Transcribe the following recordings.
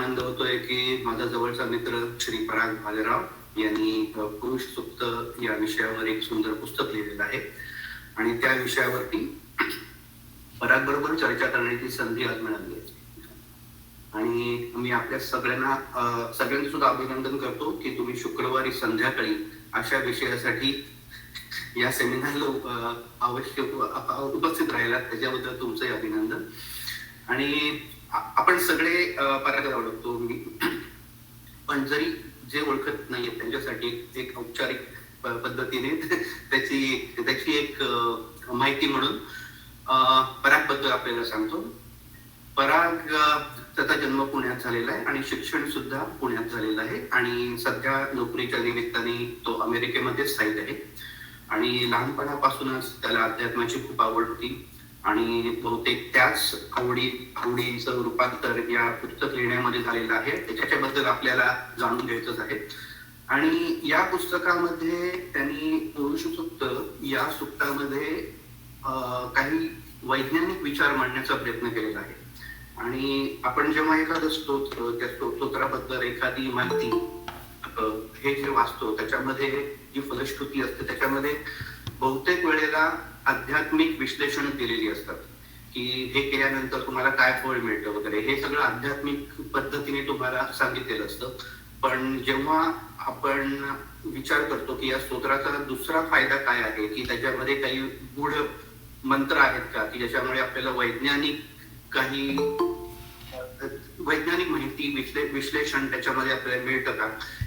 आनंद होतोय की माझा जवळचा मित्र श्री पराग भालेराव यांनी पुरुष सुप्त या विषयावर एक सुंदर पुस्तक लिहिलेलं आहे आणि त्या विषयावरती पराग बरोबर चर्चा करण्याची संधी आज मिळाली आहे. आणि मी आपल्या सगळ्यांचं सुद्धा अभिनंदन करतो की तुम्ही शुक्रवारी संध्याकाळी अशा विषयासाठी या सेमिनारला अवश्य उपस्थित राहिलात, त्याच्याबद्दल तुमचंही अभिनंदन. आणि आपण सगळे परागला ओळखतो मी, पण जरी जे ओळखत नाहीये त्यांच्यासाठी एक औपचारिक पद्धतीने त्याची एक माहिती म्हणून पराग बद्दल आपल्याला सांगतो. पराग त्याचा जन्म पुण्यात झालेला आहे आणि शिक्षण सुद्धा पुण्यात झालेलं आहे आणि सध्या नोकरीच्या निमित्ताने तो अमेरिकेमध्ये स्थायिक आहे. आणि लहानपणापासूनच त्याला अध्यात्माची खूप आवड होती आणि बहुतेक त्याच आवडीचं रूपांतर या पुस्तक लिहिण्यामध्ये झालेलं आहे. त्याच्याबद्दल आपल्याला जाणून घ्यायचंच आहे. आणि या पुस्तकामध्ये त्यांनी पुरुष सुक्त या सुक्तामध्ये काही वैज्ञानिक विचार मांडण्याचा प्रयत्न केलेला आहे. आणि आपण जेव्हा एखादं स्तोत्र, त्या स्तोत्राबद्दल एखादी माहिती हे जे वाचतो त्याच्यामध्ये जी फलश्रुती असते त्याच्यामध्ये बहुतेक वेळेला आध्यात्मिक विश्लेषण केलेली असतात की हे केल्यानंतर तुम्हाला काय फळ मिळतं वगैरे, हे सगळं आध्यात्मिक पद्धतीने तुम्हाला सांगितलेलं असतं. पण जेव्हा आपण विचार करतो की या स्तोत्राचा दुसरा फायदा काय आहे, की त्याच्यामध्ये काही गूढ मंत्र आहेत का, की ज्याच्यामुळे आपल्याला वैज्ञानिक माहिती विश्लेषण त्याच्यामध्ये आपल्याला मिळतं का,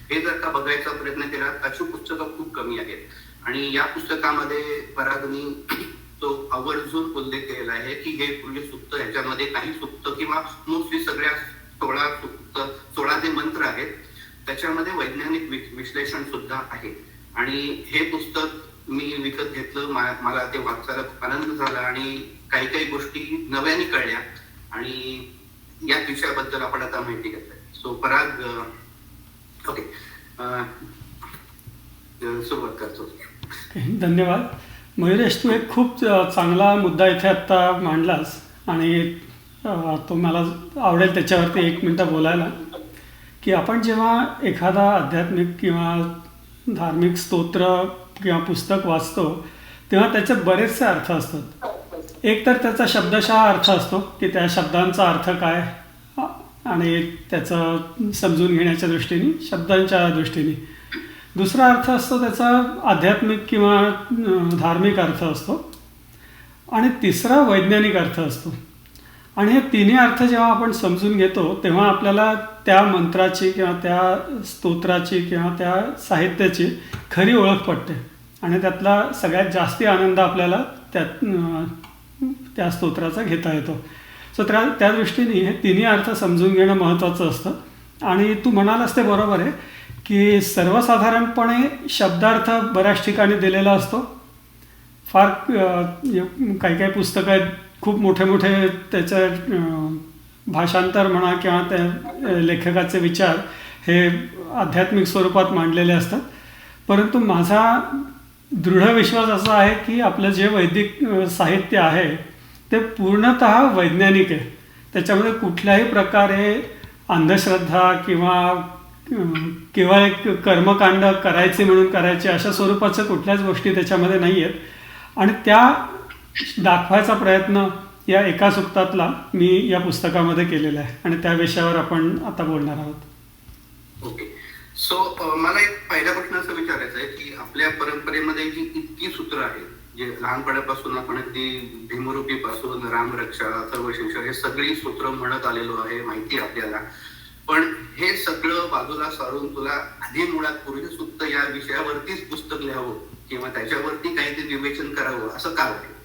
हे जर का बघायचा प्रयत्न केला अशी पुस्तकं खूप कमी आहेत. आणि या पुस्तकामध्ये परागनी तो आवर्जून उल्लेख केलेला आहे की हे पुरुष सुक्त, ह्याच्यामध्ये काही सुक्त किंवा मोस्टली सगळ्या 16 जे मंत्र आहेत त्याच्यामध्ये वैज्ञानिक विश्लेषण सुद्धा आहे. आणि हे पुस्तक मी विकत घेतलं, मला ते वाचायला खूप आनंद झाला आणि काही काही गोष्टी नव्याने कळल्या आणि या विषयाबद्दल आपण आता माहिती घेतोय. सो पराग, ओके, सुरुवात करतो. धन्यवाद मयुरेश, तू एक खूप चांगला मुद्दा इथे आत्ता मांडलास आणि तो मला आवडेल त्याच्यावरती 1 मिनिटं बोलायला. की आपण जेव्हा एखादा आध्यात्मिक किंवा धार्मिक स्तोत्र किंवा पुस्तक वाचतो तेव्हा त्याचे बरेचसे अर्थ असतात. एक तर त्याचा शब्दशः अर्थ असतो की त्या शब्दांचा अर्थ काय आणि त्याचं समजून घेण्याच्या दृष्टीने, शब्दांच्या दृष्टीने. दुसरा अर्थ असतो त्याचा आध्यात्मिक किंवा धार्मिक अर्थ असतो आणि तिसरा वैज्ञानिक अर्थ असतो. आणि हे तिन्ही अर्थ जेव्हा आपण समजून घेतो तेव्हा आपल्याला त्या मंत्राची किंवा त्या स्तोत्राची किंवा त्या साहित्याची खरी ओळख पडते आणि त्यातला सगळ्यात जास्ती आनंद आपल्याला त्या स्तोत्राचा घेता येतो. सो त्या दृष्टीने हे तिन्ही अर्थ समजून घेणं महत्त्वाचं असतं. आणि तू म्हणालास ते बरोबर आहे की सर्वसाधारणपणे शब्दार्थ बऱ्याच ठिकाणी दिलेला असतो. फार काही काही पुस्तकं आहेत, खूप मोठे मोठे त्याचं भाषांतर म्हणा किंवा त्या लेखकाचे विचार हे आध्यात्मिक स्वरूपात मांडलेले असतात. परंतु माझा दृढ विश्वास असा आहे की आपलं जे वैदिक साहित्य आहे ते पूर्णतः वैज्ञानिक आहे. त्याच्यामध्ये कुठल्याही प्रकारे अंधश्रद्धा किंवा केवळ एक कर्मकांड करायचे म्हणून करायचे अशा स्वरूपाच्या कुठल्याच गोष्टी त्याच्यामध्ये नाही आहेत. आणि त्या दाखवायचा प्रयत्न या एका सुक्तातला मी या पुस्तकामध्ये केलेला आहे आणि त्या विषयावर आपण आता बोलणार आहोत. ओके, सो मला एक पहिला प्रश्न असं विचारायचा आहे की आपल्या परंपरेमध्ये जी इतकी सूत्र आहेत, जे लहानपणापासून आपण अगदी भीमरूपीपासून रामरक्षा, सर्वशिक्षा, हे सगळी सूत्र म्हणत आलेलो आहे, माहिती आपल्याला. पण हे सगळं बाजूला सारून तुला आधी मुळात पुरुष सुक्त या विषयावरतीच पुस्तक लिहावं किंवा त्याच्यावरती काहीतरी विवेचन करावं असं का वाटलं?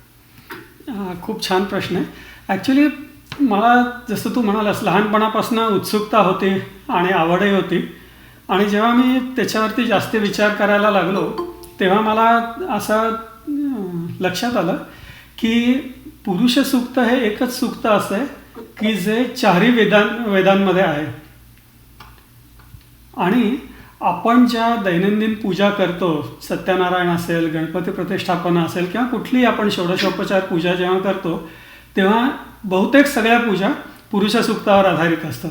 खूप छान प्रश्न आहे. ॲक्च्युली मला जसं तू म्हणालास लहानपणापासून उत्सुकता होती आणि आवडही होती. आणि जेव्हा मी त्याच्यावरती जास्त विचार करायला लागलो तेव्हा मला असं लक्षात आलं की पुरुष सूक्त हे एकच सूक्त असं आहे की जे 4ही वेदांमध्ये आहे. आणि आपण ज्या दैनंदिन पूजा करतो, सत्यनारायण असेल, गणपती प्रतिष्ठापना असेल किंवा कुठलीही आपण षोडशोपचार पूजा जेव्हा करतो तेव्हा बहुतेक सगळ्या पूजा पुरुष सूक्तावर आधारित असतात.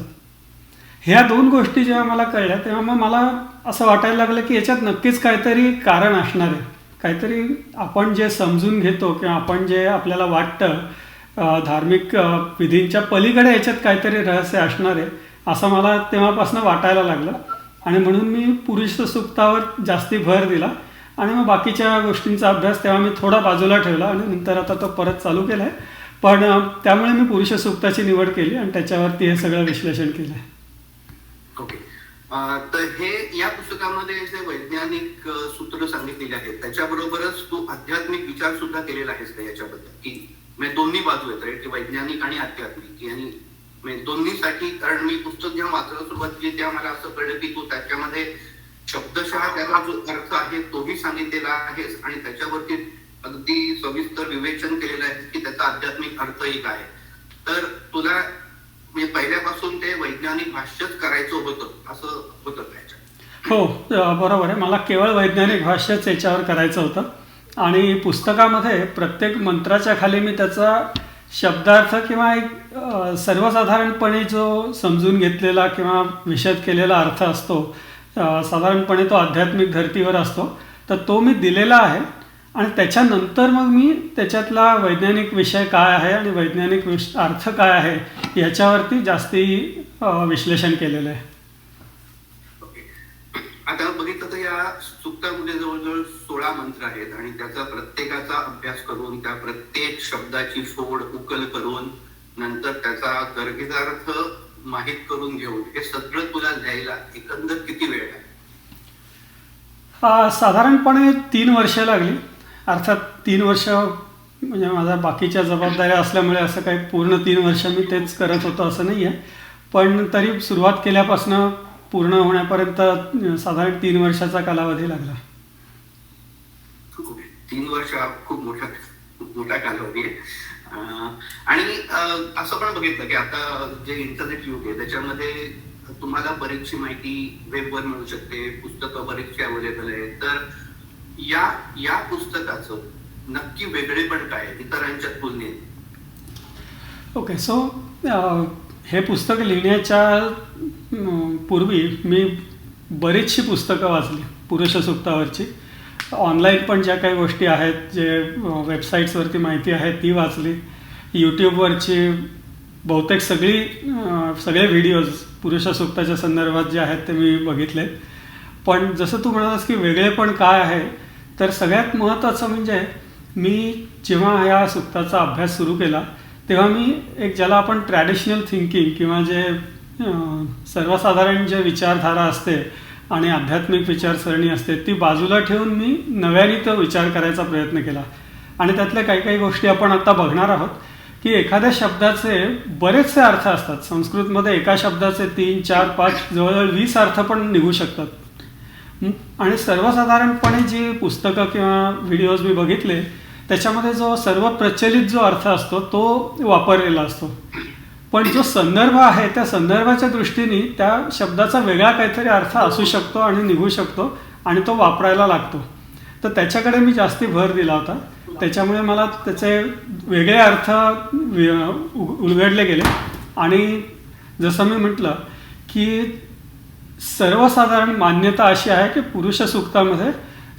ह्या दोन गोष्टी जेव्हा मला कळल्या तेव्हा मग मला असं वाटायला लागलं की याच्यात नक्कीच काहीतरी कारण असणार आहे. काहीतरी आपण जे समजून घेतो किंवा आपण जे आपल्याला वाटतं धार्मिक विधींच्या पलीकडे याच्यात काहीतरी रहस्य असणार आहे असं मला तेव्हापासून वाटायला लागलं. आणि म्हणून मी पुरुष सुक्तावर जास्ती भर दिला आणि मग बाकीच्या गोष्टींचा अभ्यास तेव्हा मी थोडा बाजूला ठेवला आणि नंतर आता तो परत चालू केला आहे. पण त्यामुळे मी पुरुष सुक्ताची निवड केली आणि त्याच्यावरती हे सगळं विश्लेषण केलं आहे. ओके. तर हे या पुस्तकामध्ये जे वैज्ञानिक सूत्र सांगितलेले आहेत त्याच्याबरोबरच तू आध्यात्मिक विचार सुद्धा केलेला आहेस का याच्याबद्दल, की म्हणजे दोन्ही बाजू आहेत राईट, वैज्ञानिक आणि आध्यात्मिक, आणि म्हणजे दोन्हीसाठी. कारण मी पुस्तक जेव्हा वाचायला सुरुवात केली तेव्हा मला असं कळलं की तू त्याच्यामध्ये शब्दशः त्याचा जो अर्थ आहे तोही सांगितलेला आहेस आणि त्याच्यावरती अगदी सविस्तर विवेचन केलेलं आहे की त्याचा आध्यात्मिक अर्थही काय. तर तुला म्हणजे पहिल्यापासून ते वैज्ञानिक भाष्यच करायचं होतं असं होतं त्याच्यात? हो, बरोबर आहे. मला केवळ वैज्ञानिक भाष्यच याच्यावर करायचं होतं आणि पुस्तकामध्ये प्रत्येक मंत्राच्या खाली मी त्याचा शब्दार्थ किंवा एक सर्वसाधारणपणे जो समजून घेतलेला किंवा विशद केलेला अर्थ असतो, साधारणपणे तो आध्यात्मिक धर्तीवर असतो, तर तो मी दिलेला आहे. आणि त्याच्यानंतर मग मी त्याच्यातला वैज्ञानिक विषय काय आहे आणि वैज्ञानिक अर्थ काय आहे याच्यावरती जास्ती विश्लेषण केलेलं आहे. ओके. आता बघितलं तर या सुक्तामध्ये जवळजवळ 16 मंत्र आहेत आणि त्याचा प्रत्येकाचा अभ्यास करून त्या प्रत्येक शब्दाची फोड उकल करून नंतर त्याचा गर्भितार्थ माहित करून घेऊन हे सगळं तुला लिहायला एकंदर किती वेळ आहे? साधारणपणे 3 वर्ष लागली. अर्थात 3 वर्ष म्हणजे माझ्या बाकीच्या जबाबदाऱ्या असल्यामुळे असं काही पूर्ण 3 वर्ष मी तेच करत होतो असं नाही आहे. पण तरी सुरुवात केल्यापासून पूर्ण होण्यापर्यंत साधारण 3 वर्षाचा कालावधी लागला. 3 वर्ष खूप मोठा कालावधी आहे. आणि असं पण बघितलं की आता जे इंटरनेट युग आहे त्याच्यामध्ये तुम्हाला बरीचशी माहिती वेबवर मिळू शकते, पुस्तकं बरीचशी अवेलेबल आहे. तर या पुस्तकाचं नक्की वेगळेपण काय आहे इतरांच्या तुलनेत? ओके, सो हे पुस्तक लिहिण्याच्या पूर्वी मी बरीचशी पुस्तकं वाचली पुरुष सुक्तावरची. ऑनलाईन पण ज्या काही गोष्टी आहेत, जे वेबसाईट्सवरती माहिती आहे ती वाचली. यूट्यूबवरची बहुतेक सगळे व्हिडिओज पुरुष सुक्ताच्या संदर्भात जे आहेत ते मी बघितले. पण जसं तू म्हणालास की वेगळेपण काय आहे, तर सगळ्यात महत्त्वाचं म्हणजे मी जेव्हा या सुक्ताचा अभ्यास सुरू केला तेव्हा मी एक ज्याला आपण ट्रॅडिशनल थिंकिंग किंवा जे सर्वसाधारण जे विचारधारा असते आणि आध्यात्मिक विचारसरणी असते ती बाजूला ठेवून मी नव्याने तो विचार करायचा प्रयत्न केला. आणि त्यातल्या काही गोष्टी आपण आता बघणार आहोत की एखाद्या शब्दाचे बरेचसे अर्थ असतात. संस्कृतमध्ये एका शब्दाचे 3, 4, 5 जवळजवळ 20 अर्थ पण निघू शकतात. आणि सर्वसाधारणपणे जी पुस्तकं किंवा व्हिडिओज मी बघितले त्याच्यामध्ये जो सर्व प्रचलित जो अर्थ असतो तो वापरलेला असतो. पण जो संदर्भ आहे त्या संदर्भाच्या दृष्टीने त्या शब्दाचा वेगळा काहीतरी अर्थ असू शकतो आणि निघू शकतो आणि तो वापरायला लागतो. तर त्याच्याकडे मी जास्ती भर दिला होता. त्याच्यामुळे मला त्याचे वेगळे अर्थ उलगडले गेले. आणि जसं मी म्हटलं की सर्वसाधारण मान्यता अशी आहे की पुरुष सुक्तामध्ये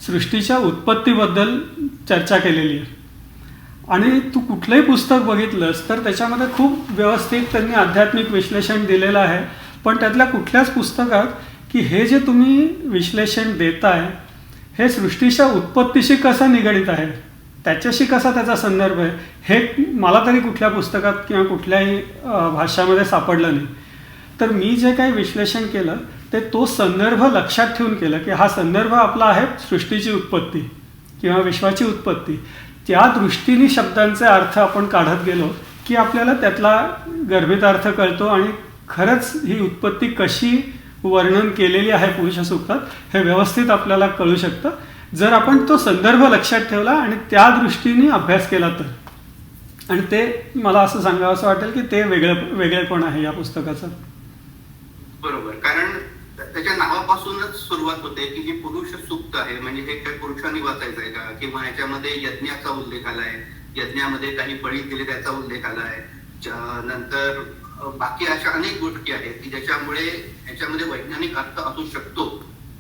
सृष्टीच्या उत्पत्तीबद्दल चर्चा केलेली आहे. आणि तू कुठलंही पुस्तक बघितलंस तर त्याच्यामध्ये खूप व्यवस्थित त्यांनी आध्यात्मिक विश्लेषण दिलेलं आहे. पण त्यातल्या कुठल्याच पुस्तकात की हे जे तुम्ही विश्लेषण देताय हे सृष्टीच्या उत्पत्तीशी कसं निगडीत आहे, त्याच्याशी कसा त्याचा संदर्भ आहे, हे मला तरी कुठल्या पुस्तकात किंवा कुठल्याही भाषामध्ये सापडलं नाही. तर मी जे काही विश्लेषण केलं ते तो संदर्भ लक्षात ठेवून केलं की हा संदर्भ आपला आहे सृष्टीची उत्पत्ती किंवा विश्वाची उत्पत्ती. त्या दृष्टीने शब्दांचे अर्थ आपण काढत गेलो की आपल्याला त्यातला गर्भितार्थ कळतो आणि खरंच ही उत्पत्ती कशी वर्णन केलेली आहे पुरुष सुक्तात हे व्यवस्थित आपल्याला कळू शकतं जर आपण तो संदर्भ लक्षात ठेवला आणि त्या दृष्टीने अभ्यास केला तर. आणि ते मला असं सांगावं असं वाटेल की ते वेगळेपण आहे या पुस्तकाचं. बरोबर, कारण त्याच्या नावापासूनच सुरुवात होते की ही पुरुष सुक्त आहे. म्हणजे हे काही पुरुषांनी वाचायचं आहे का, किंवा याच्यामध्ये यज्ञाचा उल्लेख आलाय, यज्ञामध्ये काही बळी दिले त्याचा उल्लेख आलाय, नंतर बाकी अशा अनेक गोष्टी आहेत की ज्याच्यामुळे याच्यामध्ये वैज्ञानिक अर्थ असू शकतो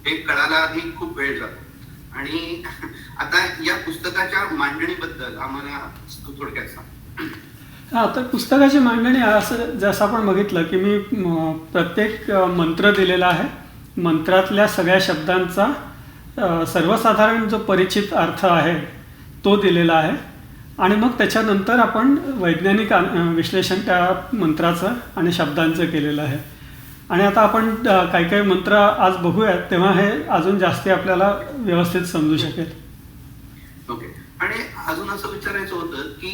हे कळायला आधी खूप वेळ जातो. आणि आता या पुस्तकाच्या मांडणीबद्दल आम्हाला थोडक्यात सांग. हा, तर पुस्तकाची मांडणी असं जसं आपण बघितलं की मी प्रत्येक मंत्र दिलेला आहे. मंत्रातल्या सगळ्या शब्दांचा सर्वसाधारण जो परिचित अर्थ आहे तो दिलेला आहे आणि मग त्याच्यानंतर आपण वैज्ञानिक विश्लेषण त्या मंत्राचं आणि शब्दांचं केलेलं आहे. आणि आता आपण काही काही मंत्र आज बघूयात तेव्हा हे अजून जास्ती आपल्याला व्यवस्थित समजू शकेल. ओके. आणि अजून असं विचारायचं होतं की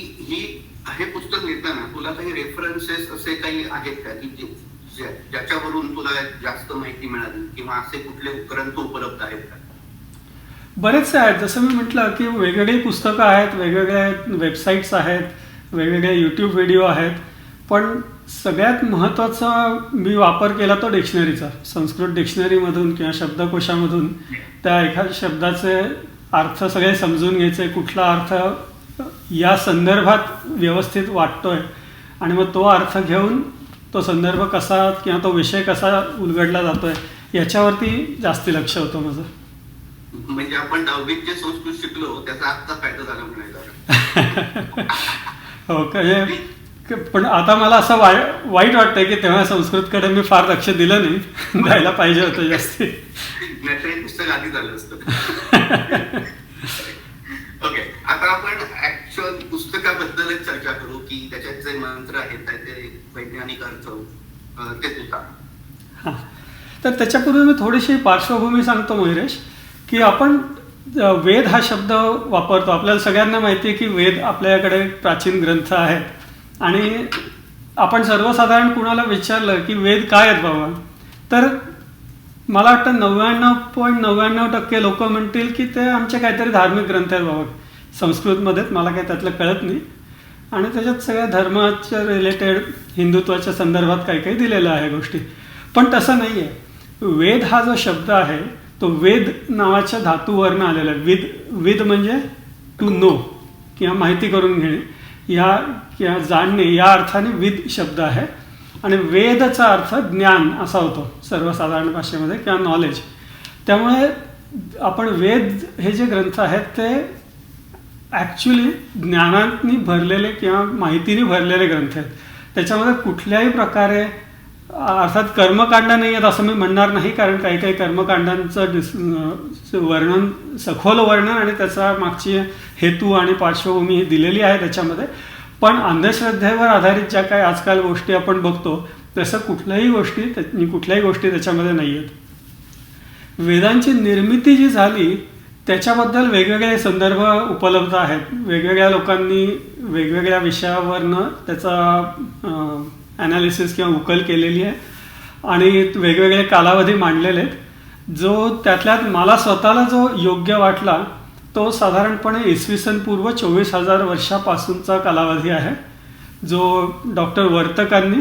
हे पुस्तक लिहिताना तुला काही रेफरन्सेस असे काही आहेत का की ज्याच्यावरून तुला जास्त माहिती मिळाली किंवा असे कुठले ग्रंथ उपलब्ध आहेत का? बरेचसे आहेत. जसं मी म्हटलं की वेगवेगळी पुस्तकं आहेत, वेगवेगळ्या वेबसाईट्स आहेत, वेगवेगळे यूट्यूब व्हिडिओ आहेत. पण सगळ्यात महत्त्वाचा मी वापर केला तो डिक्शनरीचा. संस्कृत डिक्शनरीमधून किंवा शब्दकोशामधून त्या एखाद्या शब्दाचे अर्थ सगळे समजून घ्यायचे, कुठला अर्थ या संदर्भात व्यवस्थित वाटतोय आणि मग तो अर्थ घेऊन तो संदर्भ कसा किंवा तो विषय कसा उलगडला जातोय याच्यावरती जास्ती लक्ष होतं माझं. म्हणजे आपण 10वीत जे संस्कृत शिकलो त्याचा आत्ता फायदा झाला म्हणायचा. हो का? पण आता मला असं वाईट वाटतंय की तेव्हा संस्कृतकडे मी फार लक्ष दिलं नाही, द्यायला पाहिजे होतं जास्ती. नाहीतर हे पुस्तक आधी झालं असतं. ओके, आता आपण ऍक्च्युअल पुस्तकाबद्दलच चर्चा करू की त्याच्यात जे मंत्र आहेत त्याचे वैज्ञानिक अर्थ ते तू सांग. हां, तर त्याच्यापूर्वी मी थोडीशी पार्श्वभूमी सांगतो मयुरेश, की आपण वेद हा शब्द वापरतो. आपल्याला सगळ्यांना माहिती आहे की वेद आपल्याकडे प्राचीन ग्रंथ आहेत आणि आपण सर्वसाधारण कुणाला विचारलं की वेद काय आहेत बाबा, तर मला वाटतं 99.99% लोक म्हणतील की ते आमचे काहीतरी धार्मिक ग्रंथ आहेत बाबा, संस्कृतमध्येच, मला काही त्यातलं कळत नाही. आणि त्याच्यात सगळ्या धर्माच्या रिलेटेड हिंदुत्वाच्या संदर्भात काही काही दिलेलं आहे गोष्टी. पण तसं नाही आहे. वेद हा जो शब्द आहे तो वेद नावाच्या धातूवरनं आलेला आहे. विद म्हणजे टू नो किंवा माहिती करून घेणे या किंवा जाणणे या अर्थाने विद शब्द आहे. आणि वेदचा अर्थ ज्ञान असा होतो सर्वसाधारण भाषेमध्ये किंवा नॉलेज. त्यामुळे आपण वेद हे जे ग्रंथ आहेत ते ॲक्च्युली ज्ञानाने भरलेले किंवा माहितीने भरलेले ग्रंथ आहेत. त्याच्यामध्ये कुठल्याही प्रकारे अर्थात कर्मकांड नाही आहेत असं मी म्हणणार नाही, कारण काही काही कर्मकांडांचं वर्णन, सखोल वर्णन आणि त्याचा मागची हेतू आणि पार्श्वभूमी ही दिलेली आहे त्याच्यामध्ये. पण अंधश्रद्धेवर आधारित ज्या काही आजकाल गोष्टी आपण बघतो तसं कुठल्याही गोष्टी त्याच्यामध्ये नाही आहेत. वेदांची निर्मिती जी झाली त्याच्याबद्दल वेगवेगळे संदर्भ उपलब्ध आहेत. वेगवेगळ्या लोकांनी वेगवेगळ्या विषयावरनं त्याचा ॲनालिसिस किंवा उकल केलेली आहे आणि वेगवेगळे कालावधी मांडलेले आहेत. जो त्यातल्यात मला स्वतःला जो योग्य वाटला तो साधारणपणे इसवी पूर्व 24,000 वर्षापासूनचा कालावधी आहे, जो डॉक्टर वर्तकांनी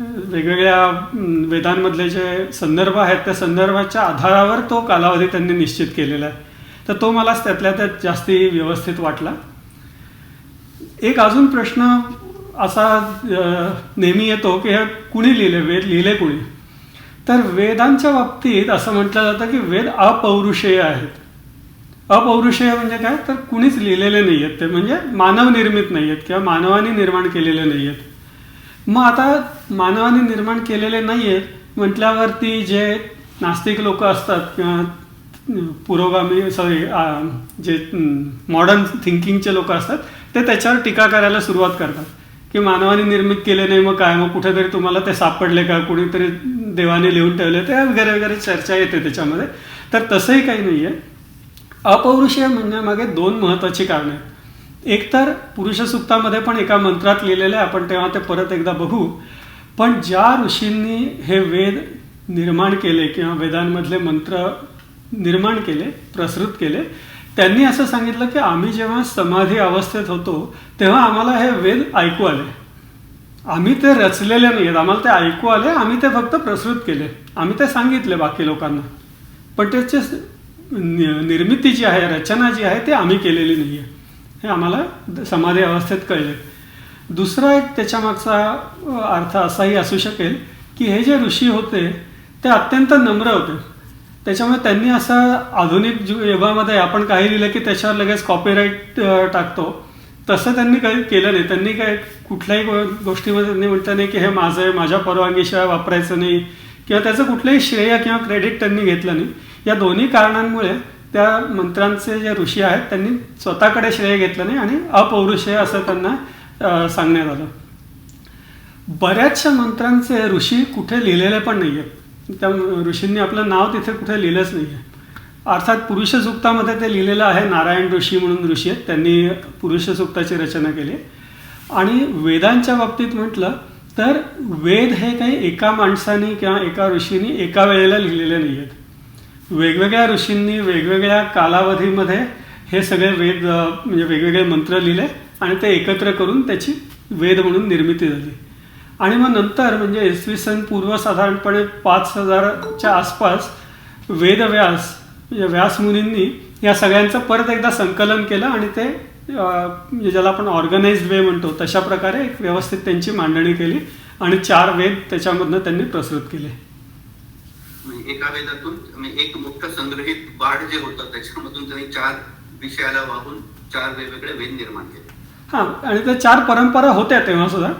वेगवेगळ्या वेदांमधले जे संदर्भ आहेत त्या संदर्भाच्या आधारावर तो कालावधी त्यांनी निश्चित केलेला आहे. तर तो मला त्यातल्या त्यात जास्ती व्यवस्थित वाटला. एक अजून प्रश्न असा नेहमी येतो की हे कुणी लिहिले, वेद लिहिले कुणी? तर वेदांच्या बाबतीत असं म्हटलं जातं की वेद अपौरुषेय आहेत. अपौरुषेय म्हणजे काय, तर कुणीच लिहिलेले नाही आहेत, ते म्हणजे मानव निर्मित नाही आहेत किंवा मानवाने निर्माण केलेले नाही आहेत. मग आता मानवाने निर्माण केलेले नाही आहेत म्हटल्यावरती जे नास्तिक लोक असतात किंवा पुरोगामी जे मॉडर्न थिंकिंगचे लोक असतात ते त्याच्यावर टीका करायला सुरुवात करतात की मानवाने निर्मित केले नाही, मग काय, मग कुठेतरी तुम्हाला ते सापडले का, कुणीतरी देवाने लिहून ठेवले, ते वगैरे वगैरे चर्चा येते त्याच्यामध्ये. तर तसंही काही नाही आहे. अपौरुषेय म्हणण्यामागे 2 महत्त्वाची कारणं आहेत. एक तर पुरुष सूक्तामध्ये पण एका मंत्रात लिहिलेलं आहे, आपण तेव्हा ते परत एकदा बघू. पण ज्या ऋषींनी हे वेद निर्माण केले किंवा वेदांमधले मंत्र निर्माण केले, प्रसृत केले, त्यांनी असं सांगितलं की आम्ही जेव्हा समाधी अवस्थेत होतो तेव्हा आम्हाला हे वेद ऐकू आले. आम्ही ते रचलेले नाही आहेत, आम्हाला ते ऐकू आले, आम्ही ते फक्त प्रसृत केले, आम्ही ते सांगितले बाकी लोकांना. पण त्याची निर्मिती जी आहे, रचना जी आहे, ती आम्ही केलेली नाही आहे, हे आम्हाला समाधी अवस्थेत कळले. दुसरा एक त्याच्यामागचा अर्थ असाही असू शकेल की हे जे ऋषी होते ते अत्यंत नम्र होते. त्याच्यामुळे त्यांनी असं आधुनिक युगामध्ये आपण काही लिहिलं की त्याच्यावर लगेच कॉपीराईट टाकतो तसं त्यांनी काही केलं नाही. त्यांनी काय कुठल्याही गोष्टीमध्ये त्यांनी म्हटलं नाही की हे माझं आहे, माझ्या परवानगीशिवाय वापरायचं नाही, किंवा त्याचं कुठलंही श्रेय किंवा क्रेडिट त्यांनी घेतलं नाही. या दोन्ही कारणांमुळे त्या मंत्रांचे जे ऋषी आहेत त्यांनी स्वतःकडे श्रेय घेतलं नाही आणि अपौरुषेय असं त्यांना सांगण्यात आलं. बऱ्याचशा मंत्रांचे ऋषी कुठे लिहिलेले पण नाही आहेत. त्या ऋषींनी आपलं नाव तिथे कुठे लिहिलंच नाही आहे. अर्थात पुरुष सूक्तामध्ये ते लिहिलेलं आहे. नारायण ऋषी म्हणून ऋषी आहेत, त्यांनी पुरुष सूक्ताची रचना केली. आणि वेदांच्या बाबतीत म्हटलं तर वेद हे काही एका माणसाने किंवा एका ऋषींनी एका वेळेला लिहिलेले नाही आहेत. वेगवेगळ्या ऋषींनी वेगवेगळ्या कालावधीमध्ये हे सगळे वेद म्हणजे वेगवेगळे मंत्र लिहिले आणि ते एकत्र करून त्याची वेद म्हणून निर्मिती झाली. आणि मग नंतर म्हणजे इसवी सन पूर्व साधारणपणे 5000च्या आसपास वेदव्यास म्हणजे व्यासमुनींनी या सगळ्यांचं परत एकदा संकलन केलं आणि ते म्हणजे ज्याला आपण ऑर्गनाइज्ड वे म्हणतो तशा प्रकारे एक व्यवस्थित त्यांची मांडणी केली आणि 4 वेद त्याच्यामधनं त्यांनी प्रसृत केले. एका वेदातून एक मोठं संग्रहित बाढ जे होतं त्याच्यामधून त्यांनी 4 विषयाला वाहून 4 वेगवेगळे वेद निर्माण केले. हां, आणि त्या 4 परंपरा होत्या तेव्हा सुद्धा,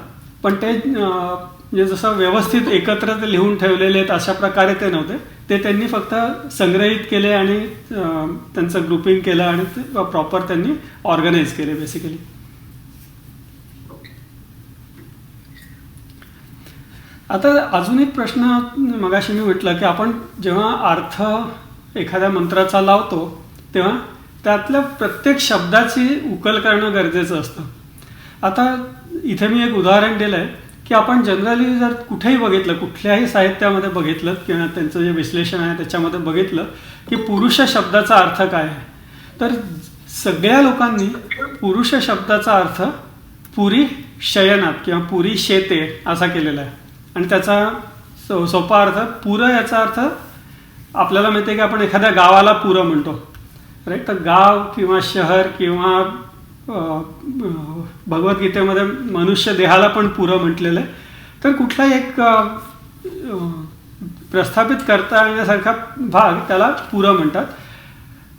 पण ते म्हणजे जसं व्यवस्थित एकत्र ते लिहून ठेवलेले आहेत अशा प्रकारे ते नव्हते. ते त्यांनी फक्त संग्रहित केले आणि त्यांचं ग्रुपिंग केलं आणि ते प्रॉपर त्यांनी ऑर्गनाईज केले बेसिकली. आता अजून एक प्रश्न मगाशी मी म्हटलं की आपण जेव्हा अर्थ एखाद्या मंत्राचा लावतो तेव्हा त्यातल्या प्रत्येक शब्दाची उकल करणं गरजेचं असतं. आता इथे मी एक उदाहरण दिलं आहे की आपण जनरली जर कुठेही बघितलं, कुठल्याही साहित्यामध्ये बघितलं किंवा त्यांचं जे विश्लेषण आहे त्याच्यामध्ये बघितलं की पुरुष शब्दाचा अर्थ काय आहे, तर सगळ्या लोकांनी पुरुष शब्दाचा अर्थ पुरी शयनात किंवा पुरी शेते असा केलेला आहे. आणि त्याचा सोपा अर्थ पुरं याचा अर्थ आपल्याला माहिती आहे की आपण एखाद्या गावाला पुरं म्हणतो, राईट. तर गाव किंवा शहर किंवा भगवद्गीतेमध्ये मनुष्य देहाला पण पुरं म्हटलेलं आहे. तर कुठलाही एक प्रस्थापित करता येण्यासारखा भाग त्याला पुरं म्हणतात.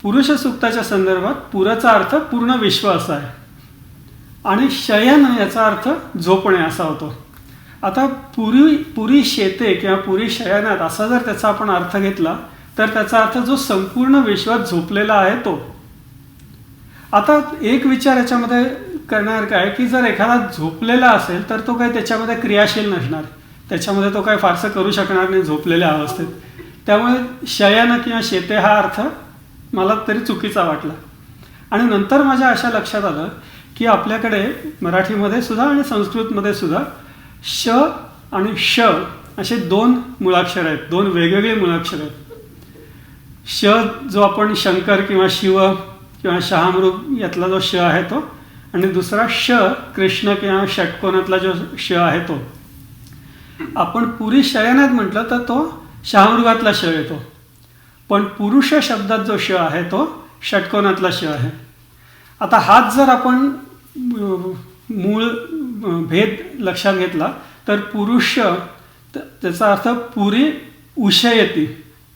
पुरुष सूक्ताच्या संदर्भात पुराचा अर्थ पूर्ण विश्व असा आहे आणि शयन याचा अर्थ झोपणे असा होतो. आता पुरी शेते किंवा पुरी शयनात असा जर त्याचा आपण अर्थ घेतला तर त्याचा अर्थ जो संपूर्ण विश्वात झोपलेला आहे तो. आता एक विचार याच्यामध्ये करणार काय की जर एखादा झोपलेला असेल तर तो काही त्याच्यामध्ये क्रियाशील नसणार, त्याच्यामध्ये तो काही फारसं करू शकणार नाही झोपलेल्या अवस्थेत. त्यामुळे शयन किंवा शेते हा अर्थ मला तरी चुकीचा वाटला. आणि नंतर माझ्या अशा लक्षात आलं की आपल्याकडे मराठीमध्ये सुद्धा आणि संस्कृतमध्ये सुद्धा श आणि श असे 2 मुळाक्षर आहेत, 2 वेगवेगळे मुळाक्षर आहेत. श जो आपण शंकर किंवा शिव किंवा शहामृग यातला जो श आहे तो, आणि दुसरा श कृष्ण किंवा षटकोनातला जो श आहे तो. आपण पुरी शयनात म्हटलं तर तो शहामृगातला श येतो, पण पुरुष शब्दात जो श आहे तो षटकोनातला श आहे. आता हाच जर आपण मूळ भेद लक्षात घेतला तर पुरुष त्याचा अर्थ पुरी उशयती.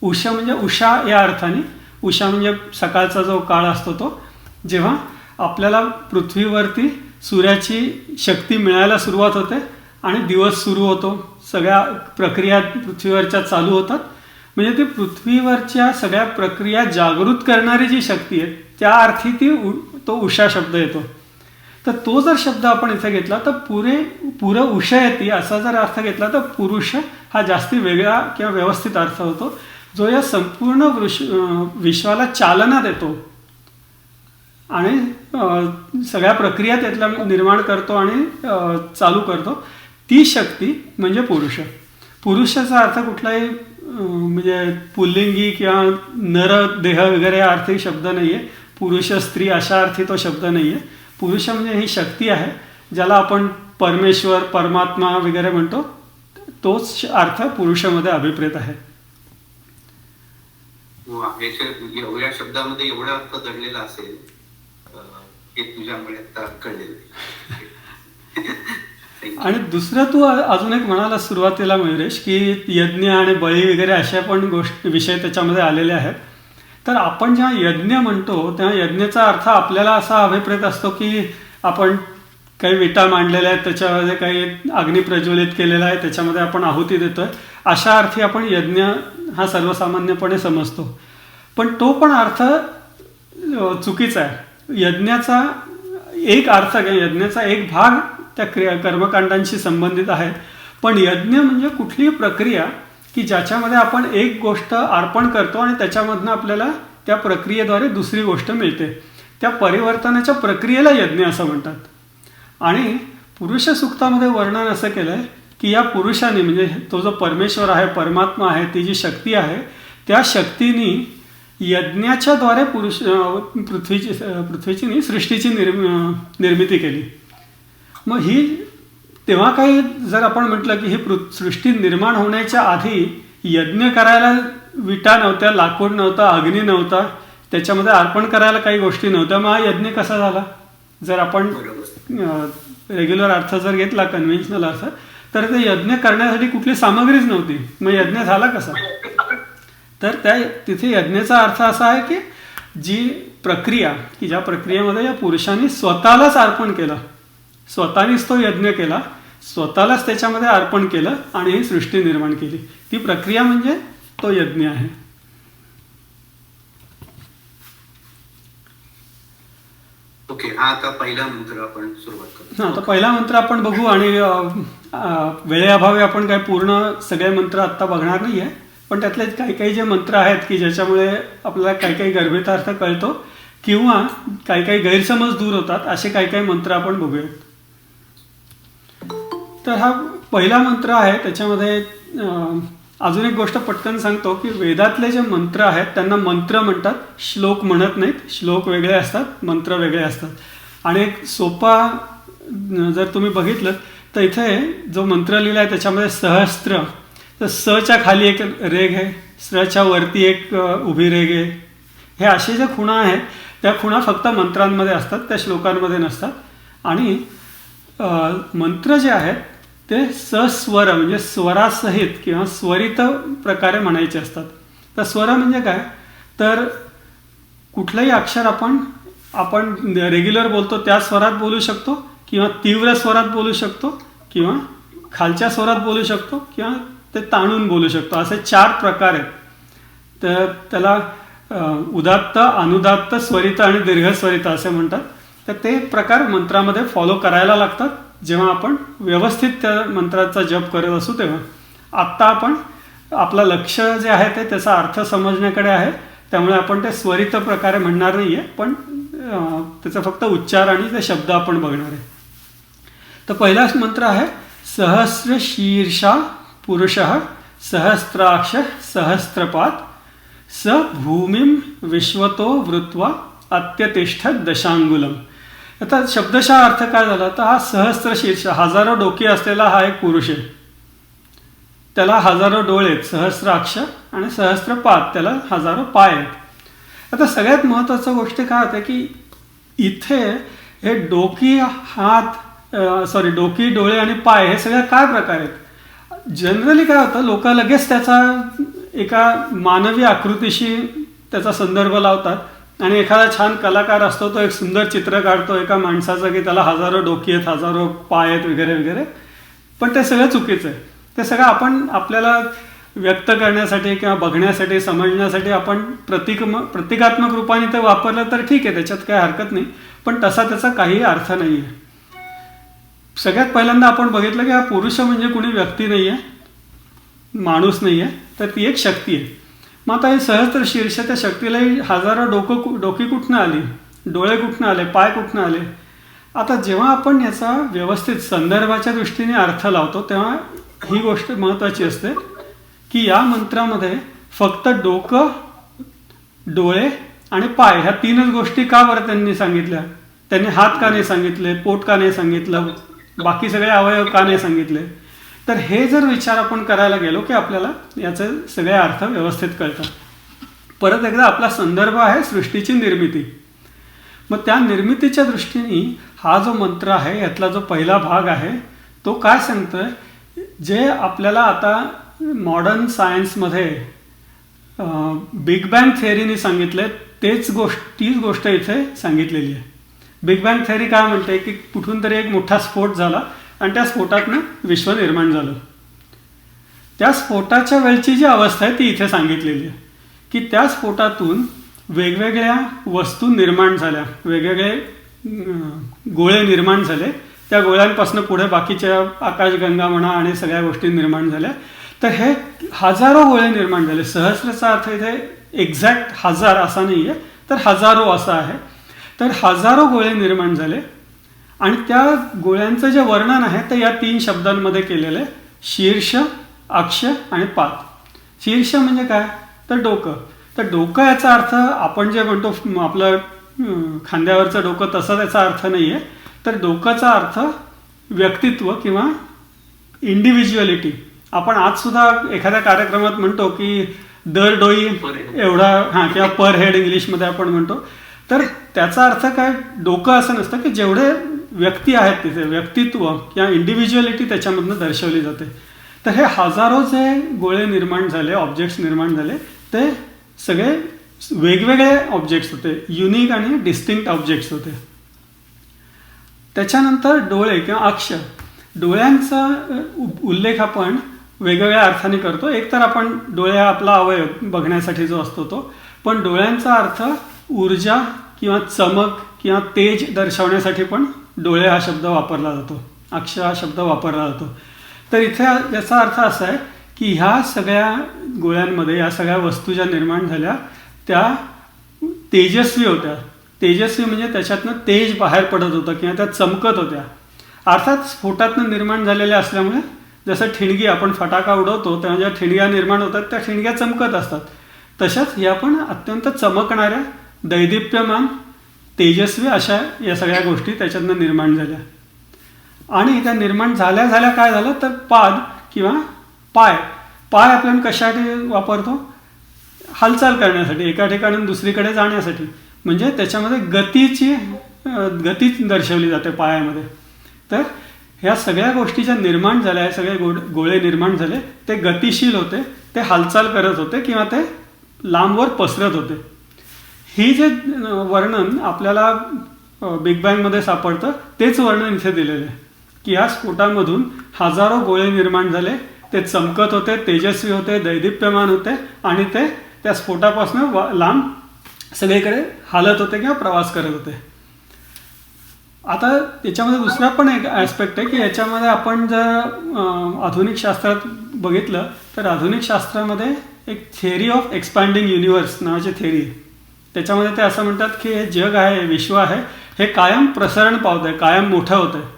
उषा म्हणजे उषा या अर्थाने, उषा म्हणजे सकाळचा जो काळ असतो तो, जेव्हा आपल्याला पृथ्वीवरती सूर्याची शक्ती मिळायला सुरुवात होते आणि दिवस सुरू होतो, सगळ्या प्रक्रिया पृथ्वीवरच्या चालू होतात. म्हणजे ती पृथ्वीवरच्या सगळ्या प्रक्रिया जागृत करणारी जी शक्ती आहे त्या अर्थी तो उषा शब्द येतो. तर तो जर शब्द आपण इथे घेतला तर पुरं उषयती असा जर अर्थ घेतला तर पुरुष हा जास्ती वेगळा किंवा व्यवस्थित अर्थ होतो, जो या संपूर्ण विश्वाला चालना देतो आणि सगळ्या प्रक्रिया त्यातल्या निर्माण करतो आणि चालू करतो. ती शक्ती म्हणजे पुरुष. पुरुषाचा अर्थ कुठलाही म्हणजे पुल्लिंगी किंवा नर देह वगैरे अर्थी शब्द नाही आहे. पुरुष स्त्री अशा अर्थी तो शब्द नाही आहे. पुरुष म्हणजे ही शक्ती आहे ज्याला आपण परमेश्वर परमात्मा वगैरे म्हणतो, तोच अर्थ पुरुषामध्ये अभिप्रेत आहे. एवढ्या शब्दामध्ये एवढा अर्थ दडलेला असेल हे तुझ्यामुळे आता कळलेलं. आणि दुसरं तू अजून एक म्हणाला सुरुवातीला मयुरेश, की यज्ञ आणि बळी वगैरे अशा पण विषय त्याच्यामध्ये आलेले आहेत. तर आपण जेव्हा यज्ञ म्हणतो तेव्हा यज्ञाचा अर्थ आपल्याला असा अभिप्रेत असतो की आपण काही विटा मांडलेल्या आहेत, त्याच्यामध्ये काही अग्नी प्रज्वलित केलेला आहे, त्याच्यामध्ये आपण आहुती देतोय, अशा अर्थी आपण यज्ञ हा सर्वसामान्यपणे समजतो. पण तो पण अर्थ चुकीचा आहे. यज्ञाचा एक अर्थ यज्ञाचा एक भाग त्या कर्मकांडांशी संबंधित आहे. पण यज्ञ म्हणजे कुठलीही प्रक्रिया की ज्याच्यामध्ये आपण एक गोष्ट अर्पण करतो आणि त्याच्यामधनं आपल्याला त्या प्रक्रियेद्वारे दुसरी गोष्ट मिळते. त्या परिवर्तनाच्या प्रक्रियेला यज्ञ असं म्हणतात. आणि पुरुष सूक्तामध्ये वर्णन असं केलंय की या पुरुषाने, म्हणजे तो जो परमेश्वर आहे, परमात्मा आहे, ती जी शक्ती आहे, त्या शक्तीने यज्ञाच्या द्वारे पृथ्वीची नाही सृष्टीची निर्मिती केली. मग ही तेव्हा काही जर आपण म्हटलं की ही सृष्टी निर्माण होण्याच्या आधी यज्ञ करायला विटा नव्हत्या, लाकूड नव्हता, अग्नी नव्हता, त्याच्यामध्ये अर्पण करायला काही गोष्टी नव्हत्या, मग हा यज्ञ कसा झाला? जर आपण रेग्युलर अर्थ जर घेतला, कन्व्हेन्शनल अर्थ, तर ते यज्ञ करण्यासाठी कुठली सामग्रीच नव्हती, मग यज्ञ झाला कसा? तर तिथे यज्ञाचा अर्थ असा आहे की जी प्रक्रिया, की ज्या प्रक्रियेमध्ये या पुरुषांनी स्वतःलाच अर्पण केलं, स्वतःनीच तो यज्ञ केला, स्वतःलाच त्याच्यामध्ये अर्पण केलं आणि ही सृष्टी निर्माण केली, ती प्रक्रिया म्हणजे तो यज्ञ आहे. ओके, हा आता पहिला मंत्र आपण सुरुवात करू. हा, तर पहिला मंत्र आपण बघू आणि वेळेअभावी आपण काय पूर्ण सगळे मंत्र आत्ता बघणार नाहीये, पण त्यातले काही काही जे मंत्र आहेत की ज्याच्यामुळे आपल्याला काही काही गर्भितार्थ कळतो किंवा काही काही गैरसमज दूर होतात, असे काही काही मंत्र आपण बघूयात. तर हा पहिला मंत्र आहे. त्याच्यामध्ये अजून एक गोष्ट पटकन सांगतो की वेदातले जे मंत्र आहेत त्यांना मंत्र म्हणतात, श्लोक म्हणत नाहीत. श्लोक वेगळे असतात, मंत्र वेगळे असतात. आणि एक सोपा जर तुम्ही बघितलं तर इथे जो मंत्र लिहिला आहे त्याच्यामध्ये सहस्त्र, तर सच्या खाली एक रेघ आहे, सच्या वरती एक उभी रेघ आहे. हे असे ज्या खुणा आहेत त्या खुणा फक्त मंत्रांमध्ये असतात, त्या श्लोकांमध्ये नसतात. आणि मंत्र जे आहेत ते सस्वर म्हणजे स्वरासहित किंवा स्वरित प्रकारे म्हणायचे असतात. तर स्वर म्हणजे काय, तर कुठलंही अक्षर आपण रेग्युलर बोलतो त्या स्वरात बोलू शकतो, किंवा तीव्र स्वरात बोलू शकतो, किंवा खालच्या स्वरात बोलू शकतो, किंवा ते ताणून बोलू शकतो. असे 4 प्रकार आहेत. तर त्याला उदात्त, अनुदात्त, स्वरित आणि दीर्घस्वरित असे म्हणतात. तर ते प्रकार मंत्रामध्ये फॉलो करायला लागतात जेव्हा आपण व्यवस्थित त्या मंत्राचा जप करत असू तेव्हा. आत्ता आपण आपलं लक्ष जे आहे ते त्याचा अर्थ समजण्याकडे आहे, त्यामुळे आपण ते स्वरित प्रकारे म्हणणार नाहीये, पण त्याचा फक्त उच्चार आणि ते शब्द आपण बघणार आहे. तर पहिलाच मंत्र आहे सहस्र शीर्षा पुरुष सहस्त्राक्ष सहस्त्रपात स भूमिम विश्वतो वृत्वा अत्यतिष्ठत दशांगुलम. आता शब्दशः अर्थ काय झाला, तर हा सहस्त्र शीर्ष, हजारो डोके असलेला हा एक पुरुष आहे, त्याला हजारो डोळे आहेत, सहस्राक्ष, आणि सहस्त्रपाद, त्याला हजारो पाय आहेत. आता सगळ्यात महत्त्वाचं गोष्ट काय होते की इथे हे डोकी, डोकी, डोळे आणि पाय हे सगळे काय प्रकार आहेत. जनरली काय होतं, लोक लगेच त्याचा एका मानवी आकृतीशी त्याचा संदर्भ लावतात आणि एखादा छान कलाकार असतो तो एक सुंदर चित्र काढतो एका माणसाचं की त्याला हजारो डोकी आहेत, हजारो पाय आहेत वगैरे वगैरे. पण ते सगळं चुकीचं आहे. ते सगळं आपण आपल्याला व्यक्त करण्यासाठी किंवा बघण्यासाठी, समजण्यासाठी आपण प्रतिकात्मक रूपाने ते वापरलं तर ठीक आहे, त्याच्यात काही हरकत नाही, पण तसा त्याचा काही अर्थ नाही आहे. सगळ्यात पहिल्यांदा आपण बघितलं की हा पुरुष म्हणजे कुणी व्यक्ती नाही आहे, माणूस नाही आहे, तर ती एक शक्ती आहे. मग आता हे सहस्त्र शीर्ष, त्या शक्तीलाही हजारो डोकी कुठनं आली, डोळे कुठनं आले, पाय कुठनं आले. आता जेव्हा आपण याचा व्यवस्थित संदर्भाच्या दृष्टीने अर्थ लावतो तेव्हा ही गोष्ट महत्त्वाची असते की या मंत्रामध्ये फक्त डोकं, डोळे आणि पाय ह्या 3च गोष्टी का बरं त्यांनी सांगितल्या. त्यांनी हात का नाही सांगितले, पोट का नाही सांगितलं, बाकी सगळे अवयव का नाही सांगितले. तर हे जर विचार आपण करायला गेलो की आपल्याला याचे सगळे अर्थ व्यवस्थित कळतात. परत एकदा आपला संदर्भ आहे सृष्टीची निर्मिती. मग त्या निर्मितीच्या दृष्टीने हा जो मंत्र आहे यातला जो पहिला भाग आहे तो काय सांगतोय, जे आपल्याला आता मॉडर्न सायन्समध्ये बिग बँग थेअरीने सांगितलंय तीच गोष्ट इथे सांगितलेली आहे. बिग बँग थेअरी काय म्हणते की कुठून तरी एक मोठा स्फोट झाला आणि त्या स्फोटातनं विश्व निर्माण झालं. त्या स्फोटाच्या वेळची जी अवस्था आहे ती इथे सांगितलेली आहे की त्या स्फोटातून वेगवेगळ्या वस्तू निर्माण झाल्या, वेगवेगळे गोळे निर्माण झाले. त्या गोळ्यांपासून पुढे बाकीच्या आकाशगंगा म्हणा आणि सगळ्या गोष्टी निर्माण झाल्या. तर हे हजारो गोळे निर्माण झाले. सहस्रचा अर्थ इथे एक्झॅक्ट हजार असा नाही आहे, तर हजारो असा आहे. तर हजारो गोळे निर्माण झाले आणि त्या गोळ्यांचं जे वर्णन आहे ते या 3 शब्दांमध्ये केलेलं आहे, शीर्ष, अक्ष आणि पाद. शीर्ष म्हणजे काय, तर डोकं. तर डोकं याचा अर्थ आपण जे म्हणतो आपलं खांद्यावरचं डोकं तसा त्याचा अर्थ नाही आहे. तर डोकाचा अर्थ व्यक्तित्व किंवा इंडिव्हिज्युअलिटी. आपण आज सुद्धा एखाद्या कार्यक्रमात म्हणतो की दर डोई एवढा किंवा पर हेड इंग्लिशमध्ये आपण म्हणतो. तर त्याचा अर्थ काय, डोकं असं नसतं की जेवढे व्यक्ती आहेत तिथे व्यक्तित्व किंवा इंडिव्हिज्युअलिटी त्याच्यामधनं दर्शवली जाते. तर हे हजारो जे गोळे निर्माण झाले, ऑब्जेक्ट्स निर्माण झाले, ते सगळे वेगवेगळे ऑब्जेक्ट्स होते, युनिक आणि डिस्टिंक्ट ऑब्जेक्ट्स होते. त्याच्यानंतर डोळे किंवा अक्ष, डोळ्यांचा उल्लेख आपण वेगवेगळ्या अर्थाने करतो. एक तर आपण डोळे आपला अवयव बघण्यासाठी जो असतो तो, पण डोळ्यांचा अर्थ ऊर्जा किंवा चमक किंवा तेज दर्शवण्यासाठी पण डोळे हा शब्द वापरला जातो, अक्ष हा शब्द वापरला जातो. तर इथे याचा अर्थ असा आहे की ह्या सगळ्या गोळ्यांमध्ये या सगळ्या वस्तू ज्या निर्माण झाल्या त्या तेजस्वी होत्या. तेजस्वी म्हणजे त्याच्यातनं तेज बाहेर पडत होतं किंवा त्या चमकत होत्या. अर्थात स्फोटातनं निर्माण झालेल्या असल्यामुळे जसं ठिणगी आपण फटाका उडवतो तेव्हा ज्या ठिणग्या निर्माण होतात त्या ठिणग्या चमकत असतात, तशाच या पण अत्यंत चमकणाऱ्या, दैदिप्यमान, तेजस्वी अशा या सगळ्या गोष्टी त्याच्यातनं निर्माण झाल्या. आणि त्या निर्माण झाल्या काय झालं, तर पाद किंवा पाय. पाय आपण कशासाठी वापरतो, हालचाल करण्यासाठी, एका ठिकाणून दुसरीकडे जाण्यासाठी. म्हणजे त्याच्यामध्ये गती दर्शवली जाते पायामध्ये. तर ह्या सगळ्या गोष्टी ज्या निर्माण झाल्या, हे सगळे गोळे निर्माण झाले, ते गतिशील होते, ते हालचाल करत होते किंवा ते लांबवर पसरत होते. ही जे वर्णन आपल्याला बिग बँगमध्ये सापडतं तेच वर्णन इथे दिलेलं आहे की या स्फोटामधून हजारो गोळे निर्माण झाले, ते चमकत होते, तेजस्वी होते, दैदिप्यमान होते आणि ते त्या स्फोटापासून लांब सगळीकडे हालत होते किंवा प्रवास करत होते. आता याच्यामध्ये दुसरा पण एक ॲस्पेक्ट आहे की याच्यामध्ये आपण जर आधुनिक शास्त्रात बघितलं तर आधुनिक शास्त्रामध्ये एक थिअरी ऑफ एक्सपॅन्डिंग युनिव्हर्स नावाची थिअरी आहे. त्याच्यामध्ये ते असं म्हणतात की हे जग आहे, विश्व आहे, हे कायम प्रसरण पावत आहे, कायम मोठं होतं आहे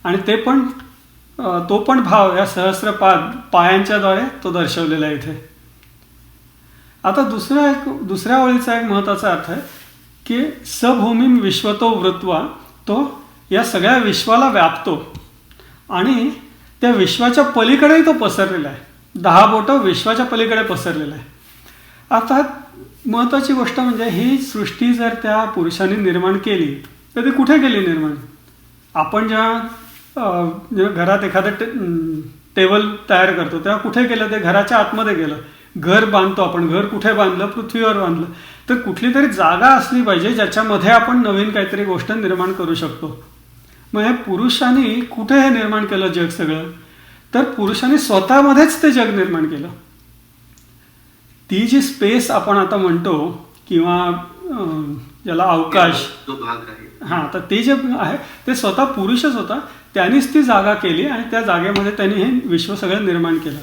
आणि ते पण तो पण भाव या सहस्रपाद पायांच्याद्वारे तो दर्शवलेला आहे इथे. आता दुसऱ्या ओळीचा एक महत्त्वाचा अर्थ आहे की सभूमीम विश्वतो वृत्वा, तो या सगळ्या विश्वाला व्यापतो आणि त्या विश्वाच्या पलीकडेही तो पसरलेला आहे. 10 बोटं विश्वाच्या पलीकडे पसरलेला आहे. आता महत्त्वाची गोष्ट म्हणजे ही सृष्टी जर त्या पुरुषांनी निर्माण केली तर ती कुठे केली निर्माण. आपण जेव्हा घरात एखादं टेबल तयार करतो तेव्हा कुठे केलं, ते घराच्या आतमध्ये गेलं. घर बांधतो आपण, घर कुठे बांधलं, पृथ्वीवर बांधलं. तर कुठली तरी जागा असली पाहिजे ज्याच्यामध्ये आपण नवीन काहीतरी गोष्ट निर्माण करू शकतो. मग हे पुरुषांनी कुठे हे निर्माण केलं जग सगळं, तर पुरुषांनी स्वतःमध्येच ते जग निर्माण केलं. ती जी स्पेस आपण आता म्हणतो किंवा ज्याला अवकाश, हां, तर ते जे आहे ते स्वतः पुरुषच होता. त्यांनीच ती जागा केली आणि त्या जागेमध्ये त्यांनी हे विश्व सगळं निर्माण केलं.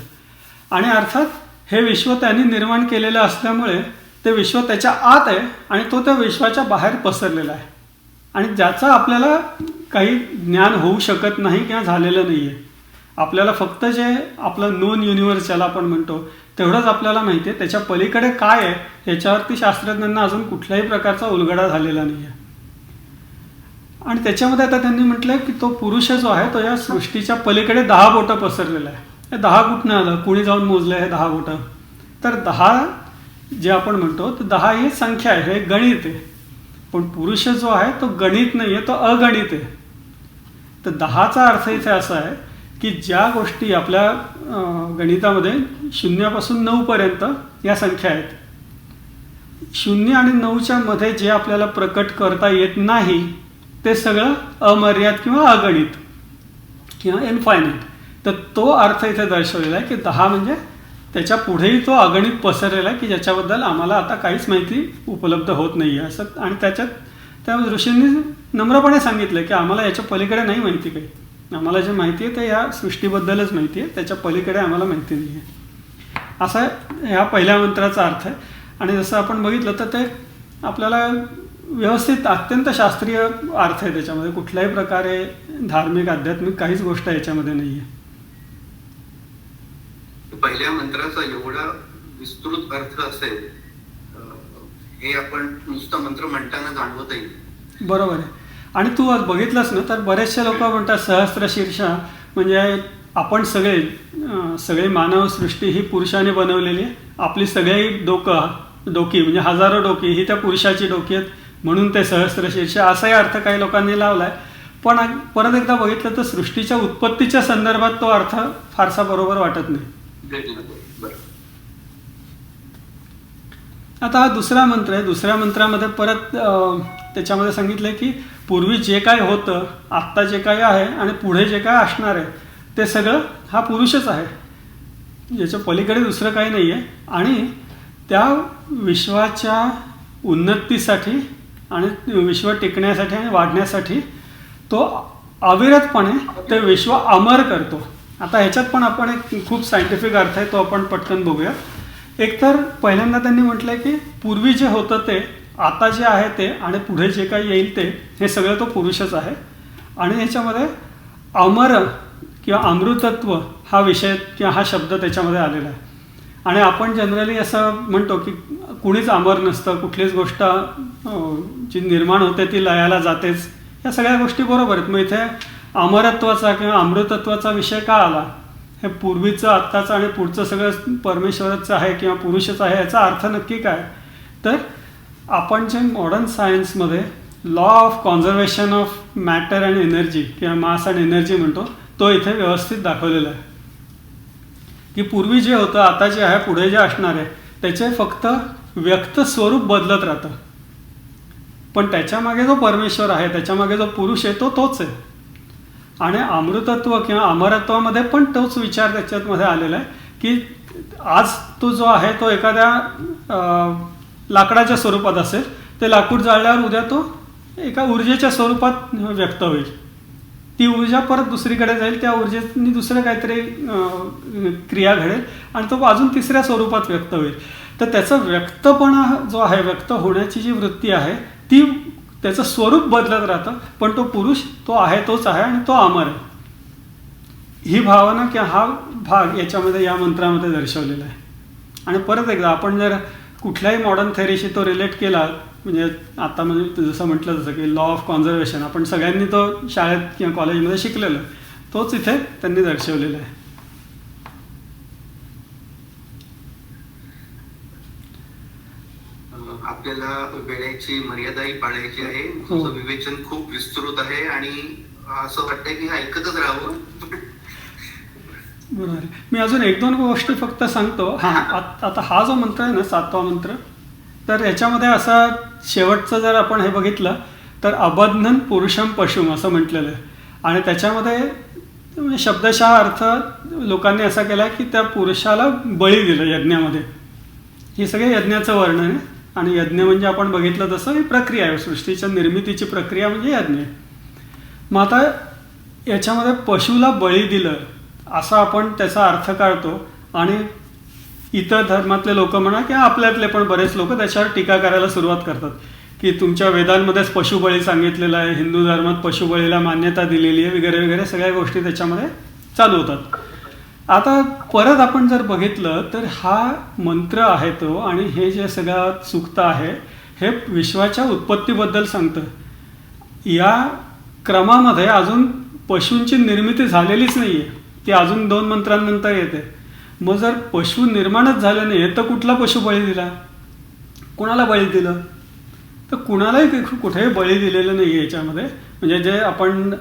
आणि अर्थात हे विश्व त्यांनी निर्माण केलेलं असल्यामुळे ते विश्व त्याच्या आत आहे आणि तो त्या विश्वाच्या बाहेर पसरलेला आहे आणि ज्याचं आपल्याला काही ज्ञान होऊ शकत नाही किंवा झालेलं नाही आहे. आपल्याला फक्त जे आपलं नोन युनिव्हर्स ज्याला आपण म्हणतो तेवढंच आपल्याला माहिती आहे. त्याच्या पलीकडे काय आहे ह्याच्यावरती शास्त्रज्ञांना अजून कुठल्याही प्रकारचा उलगडा झालेला नाही आहे. आणि त्याच्यामध्ये आता त्यांनी म्हटलं की तो पुरुष जो आहे तो या सृष्टीच्या पलीकडे 10 बोटं पसरलेला आहे. हे 10 कुठनं आलं, कुणी जाऊन मोजलं हे 10 बोटं. तर 10 जे आपण म्हणतो तर 10 ही संख्या आहे, हे गणित आहे. पण पुरुष जो आहे तो गणित नाही आहे, तो अगणित आहे. तर 10चा अर्थ इथे असा आहे की ज्या गोष्टी आपल्या गणितामध्ये 0 पासून 9 पर्यंत या संख्या आहेत, 0 आणि 9च्या मध्ये जे आपल्याला प्रकट करता येत नाही ते सगळं अमर्याद किंवा अगणित किंवा इनफायनाईट. तर तो अर्थ इथे दर्शवलेला आहे की 10 म्हणजे त्याच्या पुढेही तो अगणित पसरलेला आहे की ज्याच्याबद्दल आम्हाला आता काहीच माहिती उपलब्ध होत नाही आहे असं. आणि त्याच्यात त्या ऋषींनी नम्रपणे सांगितलं की आम्हाला याच्या पलीकडे नाही माहिती काही, आम्हाला जे माहिती आहे ते या सृष्टीबद्दलच माहिती आहे, त्याच्या पलीकडे आम्हाला माहिती नाही आहे. असा ह्या पहिल्या मंत्राचा अर्थ आहे. आणि जसं आपण बघितलं तर ते आपल्याला व्यवस्थित अत्यंत शास्त्रीय अर्थ आहे, त्याच्यामध्ये कुठल्याही प्रकारे धार्मिक आध्यात्मिक काहीच गोष्ट याच्यामध्ये नाही आहे. पहिल्या मंत्राचा एवढा विस्तृत अर्थ असेल हे आपण नुसतं मंत्र म्हणताना जाणवत येईल. बरोबर आहे. आणि तू आज बघितलंस ना तर बरेचसे लोक म्हणतात सहस्त्रशीर्षा म्हणजे आपण सगळे मानव सृष्टी ही पुरुषाने बनवलेली आहे, आपली सगळी डोकी म्हणजे हजारो डोकी ही त्या पुरुषाची डोकी आहेत म्हणून ते सहस्त्रशीर्ष असाही अर्थ काही लोकांनी लावलाय. पण परत एकदा बघितलं तर सृष्टीच्या उत्पत्तीच्या संदर्भात तो अर्थ फारसा बरोबर वाटत नाही. आता हा दुसरा मंत्र आहे. दुसऱ्या मंत्रामध्ये परत त्याच्यामध्ये सांगितलंय की पूर्वी जे काय होतं, आत्ता जे काय आहे आणि पुढे जे काय असणार आहे ते सगळं हा पुरुषच आहे, याच्या पलीकडे दुसरं काही नाही आहे. आणि त्या विश्वाच्या उन्नतीसाठी आणि विश्व टिकण्यासाठी आणि वाढण्यासाठी तो अविरतपणे ते विश्व अमर करतो. आता ह्याच्यात पण आपण एक खूप सायंटिफिक अर्थ आहे तो आपण पटकन बघूया. एकतर पहिल्यांदा त्यांनी म्हटलंय की पूर्वी जे होतं ते, आता जे आहे ते आणि पुढे जे काही येईल ते, हे सगळं तो पुरुषच आहे. आणि ह्याच्यामध्ये अमर किंवा अमृतत्व हा विषय किंवा हा शब्द त्याच्यामध्ये आलेला आहे. आणि आपण जनरली असं म्हणतो की कुणीच अमर नसतं, कुठलीच गोष्ट जी निर्माण होते ती लयाला जातेच, या सगळ्या गोष्टी बरोबर आहेत. मग इथे अमरत्वाचा किंवा अमृतत्वाचा विषय का आला? हे पूर्वीचं, आत्ताचं आणि पुढचं सगळं परमेश्वराचं आहे किंवा पुरुषच आहे, याचा अर्थ नक्की काय? तर आपण जे मॉडर्न सायन्समध्ये law of conservation of matter and energy किंवा मास अँड एनर्जी म्हणतो, तो इथे व्यवस्थित दाखवलेला आहे की पूर्वी जे होतं, आता जे आहे, पुढे जे असणार आहे त्याचे फक्त व्यक्त स्वरूप बदलत राहतं, पण त्याच्यामागे जो परमेश्वर आहे, त्याच्यामागे जो पुरुष आहे तो तोच आहे. आणि अमृतत्व किंवा अमरत्वामध्ये पण तोच विचार त्याच्यामध्ये आलेला आहे की आज तो जो आहे तो एखाद्या लाकडाच्या स्वरूपात असेल, ते लाकूड जाळल्यावर उद्या तो एका ऊर्जेच्या स्वरूपात व्यक्त होईल. ती ऊर्जा परत दुसरीकडे जाईल, त्या ऊर्जेनी दुसरं काहीतरी क्रिया घडेल आणि तो अजून तिसऱ्या स्वरूपात व्यक्त होईल. तर त्याचा व्यक्तपणा जो आहे, व्यक्त होण्याची जी वृत्ती आहे ती, त्याचं स्वरूप बदलत राहतं, पण तो पुरुष तो आहे तोच आहे आणि तो अमर आहे. ही भावना किंवा हा भाग याच्यामध्ये या मंत्रामध्ये दर्शवलेला आहे. आणि परत एकदा आपण जर कुठल्याही मॉडर्न थेअरीशी तो रिलेट केला, म्हणजे आता म्हणजे जसं म्हटलं जसं की लॉ ऑफ कॉन्झर्वेशन आपण सगळ्यांनी तो शाळेत किंवा कॉलेजमध्ये शिकलेलं, तोच इथे त्यांनी दर्शवलेला आहे. आपल्याला वेळेची मर्यादाही पाळायची आहे. तुझं विवेचन खूप विस्तृत आहे आणि असं वाटतंय की ऐकतच राहावं. बरोबर आहे. मी अजून 1-2 गोष्टी फक्त सांगतो. आता हा जो मंत्र आहे ना, 7वा मंत्र, तर याच्यामध्ये असा शेवटचं जर आपण हे बघितलं तर अबध्नन पुरुषम पशुम असं म्हटलेलं आहे. आणि त्याच्यामध्ये शब्दशः अर्थ लोकांनी असा केला की त्या पुरुषाला बळी दिलं यज्ञामध्ये. हे सगळे यज्ञाचं वर्णन आहे. आणि यज्ञ म्हणजे आपण बघितलं तसं ही प्रक्रिया आहे, सृष्टीच्या निर्मितीची प्रक्रिया म्हणजे यज्ञ. मग आता याच्यामध्ये पशुला बळी दिलं असा आपण त्याचा अर्थ काढतो. आणि इतर धर्मातले लोक म्हणा किंवा आपल्यातले पण बरेच लोक त्याच्यावर टीका करायला सुरुवात करतात की तुमच्या वेदांमध्येच पशुबळी सांगितलेलं आहे, हिंदू धर्मात पशुबळीला मान्यता दिलेली आहे वगैरे वगैरे सगळ्या गोष्टी त्याच्यामध्ये चालू होतात. आता परत आपण जर बघितलं तर हा मंत्र आहे तो, आणि हे जे सगळं सूक्त आहे हे विश्वाच्या उत्पत्तीबद्दल सांगतं. या क्रमामध्ये अजून पशूंची निर्मिती झालेलीच नाही आहे, ती अजून 2 मंत्रांनंतर येते. मग जर पशु निर्माणच झालं नाही तर कुठला पशु बळी दिला, कोणाला बळी दिलं? तर कुणालाही कुठेही बळी दिलेलं नाही आहे याच्यामध्ये. म्हणजे जे आपण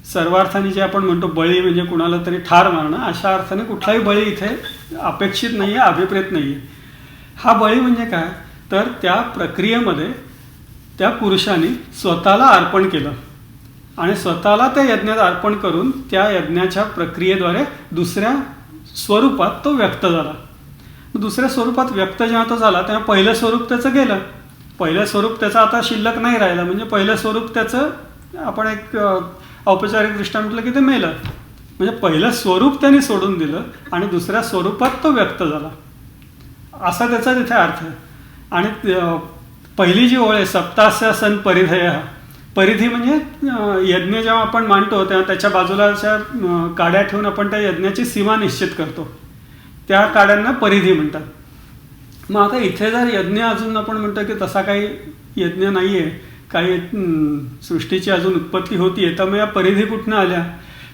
सर्वार्थाने जे आपण म्हणतो बळी म्हणजे कुणाला तरी ठार मारणं, अशा अर्थाने कुठलाही बळी इथे अपेक्षित नाही आहे, अभिप्रेत नाही आहे. हा बळी म्हणजे काय, तर त्या प्रक्रियेमध्ये त्या पुरुषाने स्वतःला अर्पण केलं आणि स्वतःला त्या यज्ञात अर्पण करून त्या यज्ञाच्या प्रक्रियेद्वारे दुसऱ्या स्वरूपात तो व्यक्त झाला. दुसऱ्या स्वरूपात व्यक्त जेव्हा तो झाला तेव्हा पहिलं स्वरूप त्याचं गेलं. पहिलं स्वरूप त्याचं आता शिल्लक नाही राहिलं. म्हणजे पहिलं स्वरूप त्याचं आपण एक औपचारिकदृष्ट्या म्हटलं की ते मेलं. म्हणजे पहिलं स्वरूप त्यांनी सोडून दिलं आणि दुसऱ्या स्वरूपात तो व्यक्त झाला, असा त्याचा तिथे अर्थ आहे. आणि पहिली जी ओळ आहे सप्तास्य सन परिधय, परिधी म्हणजे यज्ञ जेव्हा आपण मांडतो तेव्हा त्याच्या बाजूला काड्या ठेवून आपण त्या यज्ञाची सीमा निश्चित करतो, त्या काड्यांना परिधी म्हणतात. मग आता इथे जर यज्ञ अजून आपण म्हणतो की तसा काही यज्ञ नाही आहे, काही सृष्टीची अजून उत्पत्ती होती आहे, तर मग या परिधी कुठनं आल्या,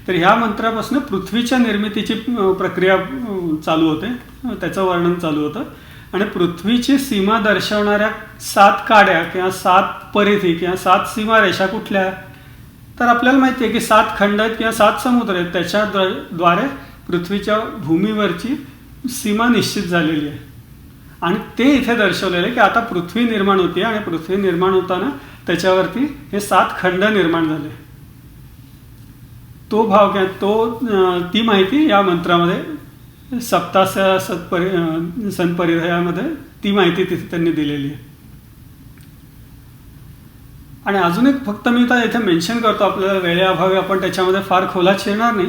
तर ह्या मंत्रापासून पृथ्वीच्या निर्मितीची प्रक्रिया चालू होते, त्याचं वर्णन चालू होतं. आणि पृथ्वीची सीमा दर्शवणाऱ्या 7 काड्या किंवा 7 परिधी किंवा 7 सीमारेषा कुठल्या, तर आपल्याला माहिती आहे की 7 खंड आहेत किंवा 7 समुद्र आहेत, त्याच्याद्वारे पृथ्वीच्या भूमीवरची सीमा निश्चित झालेली आहे. आणि ते इथे दर्शवलेलं आहे की आता पृथ्वी निर्माण होती आणि पृथ्वी निर्माण होताना त्याच्यावरती हे 7 खंड निर्माण झाले. तो भाव किंवा ती माहिती या मंत्रामध्ये सप्तास्य सनपरिधयामध्ये ती माहिती तिथे त्यांनी दिलेली आहे. आणि अजून एक फक्त मी आता इथे मेन्शन करतो, आपल्याला वेळेअभावी आपण त्याच्यामध्ये फार खोलात शिरणार नाही.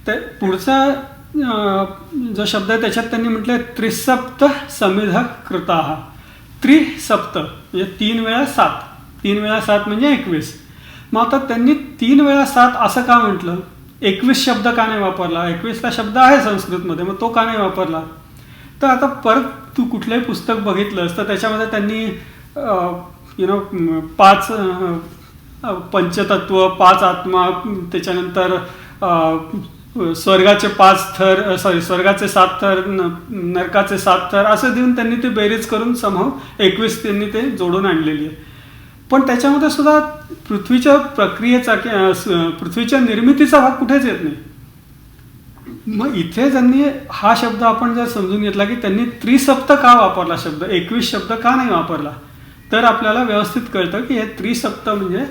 तर पुढचा जो शब्द आहे त्याच्यात त्यांनी म्हटलं त्रिसप्त समिध कृता. त्रिसप्त म्हणजे 3 वेळा 7, 3 वेळा 7 म्हणजे 21. मग आता त्यांनी 3 वेळा 7 असं का म्हटलं, 21 शब्द का नाही वापरला, 21ला शब्द आहे संस्कृतमध्ये, मग तो का नाही वापरला. तर आता परत तू कुठलंही पुस्तक बघितलंस तर त्याच्यामध्ये त्यांनी 5 पंचतत्व, 5 आत्मा, त्याच्यानंतर स्वर्गाचे 5 थर, स्वर्गाचे 7 थर, नरकाचे 7 थर असं देऊन त्यांनी ते बेरीज करून समहाव 21 त्यांनी ते जोडून आणलेली आहे. पण त्याच्यामध्ये सुद्धा पृथ्वीच्या प्रक्रियेचा पृथ्वीच्या निर्मितीचा भाग कुठेच येत नाही. मग इथे त्यांनी हा शब्द आपण जर समजून घेतला की त्यांनी त्रिसप्त का वापरला शब्द, 21 शब्द का नाही वापरला, तर आपल्याला व्यवस्थित कळतं की हे त्रिसप्त म्हणजे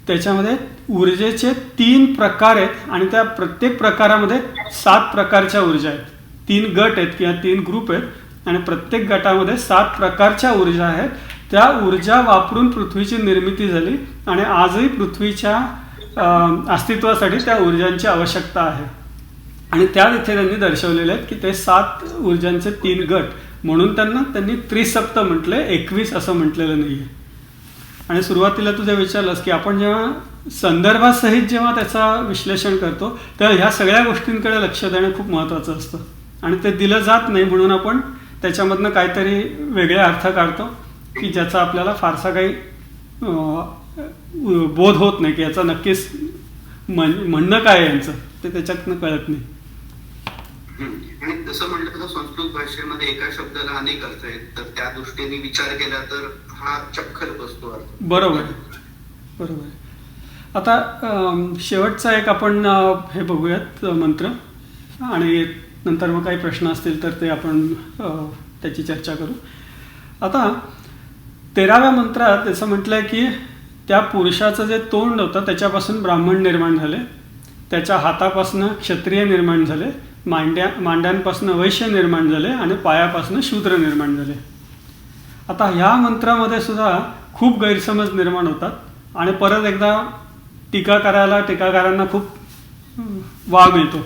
त्याच्यामध्ये ऊर्जेचे 3 प्रकार आहेत आणि त्या प्रत्येक प्रकारामध्ये 7 प्रकारच्या ऊर्जा आहेत. 3 गट आहेत किंवा 3 ग्रुप आहेत आणि प्रत्येक गटामध्ये 7 प्रकारच्या ऊर्जा आहेत. त्या ऊर्जा वापरून पृथ्वीची निर्मिती झाली आणि आजही पृथ्वीच्या अस्तित्वासाठी त्या ऊर्जांची आवश्यकता आहे. आणि त्या इथे त्यांनी दर्शवलेले आहेत की ते 7 ऊर्जांचे 3 गट, म्हणून त्यांनी त्रिसप्त म्हटलंय, 21 असं म्हटलेलं नाही आहे. आणि सुरुवातीला तुझं विचारलंस की आपण जेव्हा संदर्भासहित जेव्हा त्याचं विश्लेषण करतो तेव्हा ह्या सगळ्या गोष्टींकडे लक्ष देणं खूप महत्त्वाचं असतं आणि ते दिलं जात नाही, म्हणून आपण त्याच्यामधनं काहीतरी वेगळे अर्थ काढतो की ज्याचा आपल्याला फारसा काही बोध होत नाही की याचं नक्कीच म्हणणं काय आहे यांचं, ते त्याच्यातनं कळत नाही. आणि तसं म्हटलं तर संस्कृत भाषेमध्ये एका शब्दाला अनेक अर्थ आहेत, तर त्या दृष्टीने विचार केला तर हा चक्कर बसतो अर्थ. बरोबर बरोबर. आता शेवटचा एक आपण हे बघूयात मंत्र आणि नंतर मग काही प्रश्न असतील तर ते आपण त्याची चर्चा करू. आता 13व्या मंत्रात त्याचं म्हटलंय की त्या पुरुषाचं जे तोंड होतं त्याच्यापासून ब्राह्मण निर्माण झाले, त्याच्या हातापासून क्षत्रिय निर्माण झाले, मांड्यांपासून वैश्य निर्माण झाले आणि पायापासून शूद्र निर्माण झाले. आता ह्या मंत्रामध्ये सुद्धा खूप गैरसमज निर्माण होतात आणि परत एकदा टीकाकारांना खूप वाव मिळतो.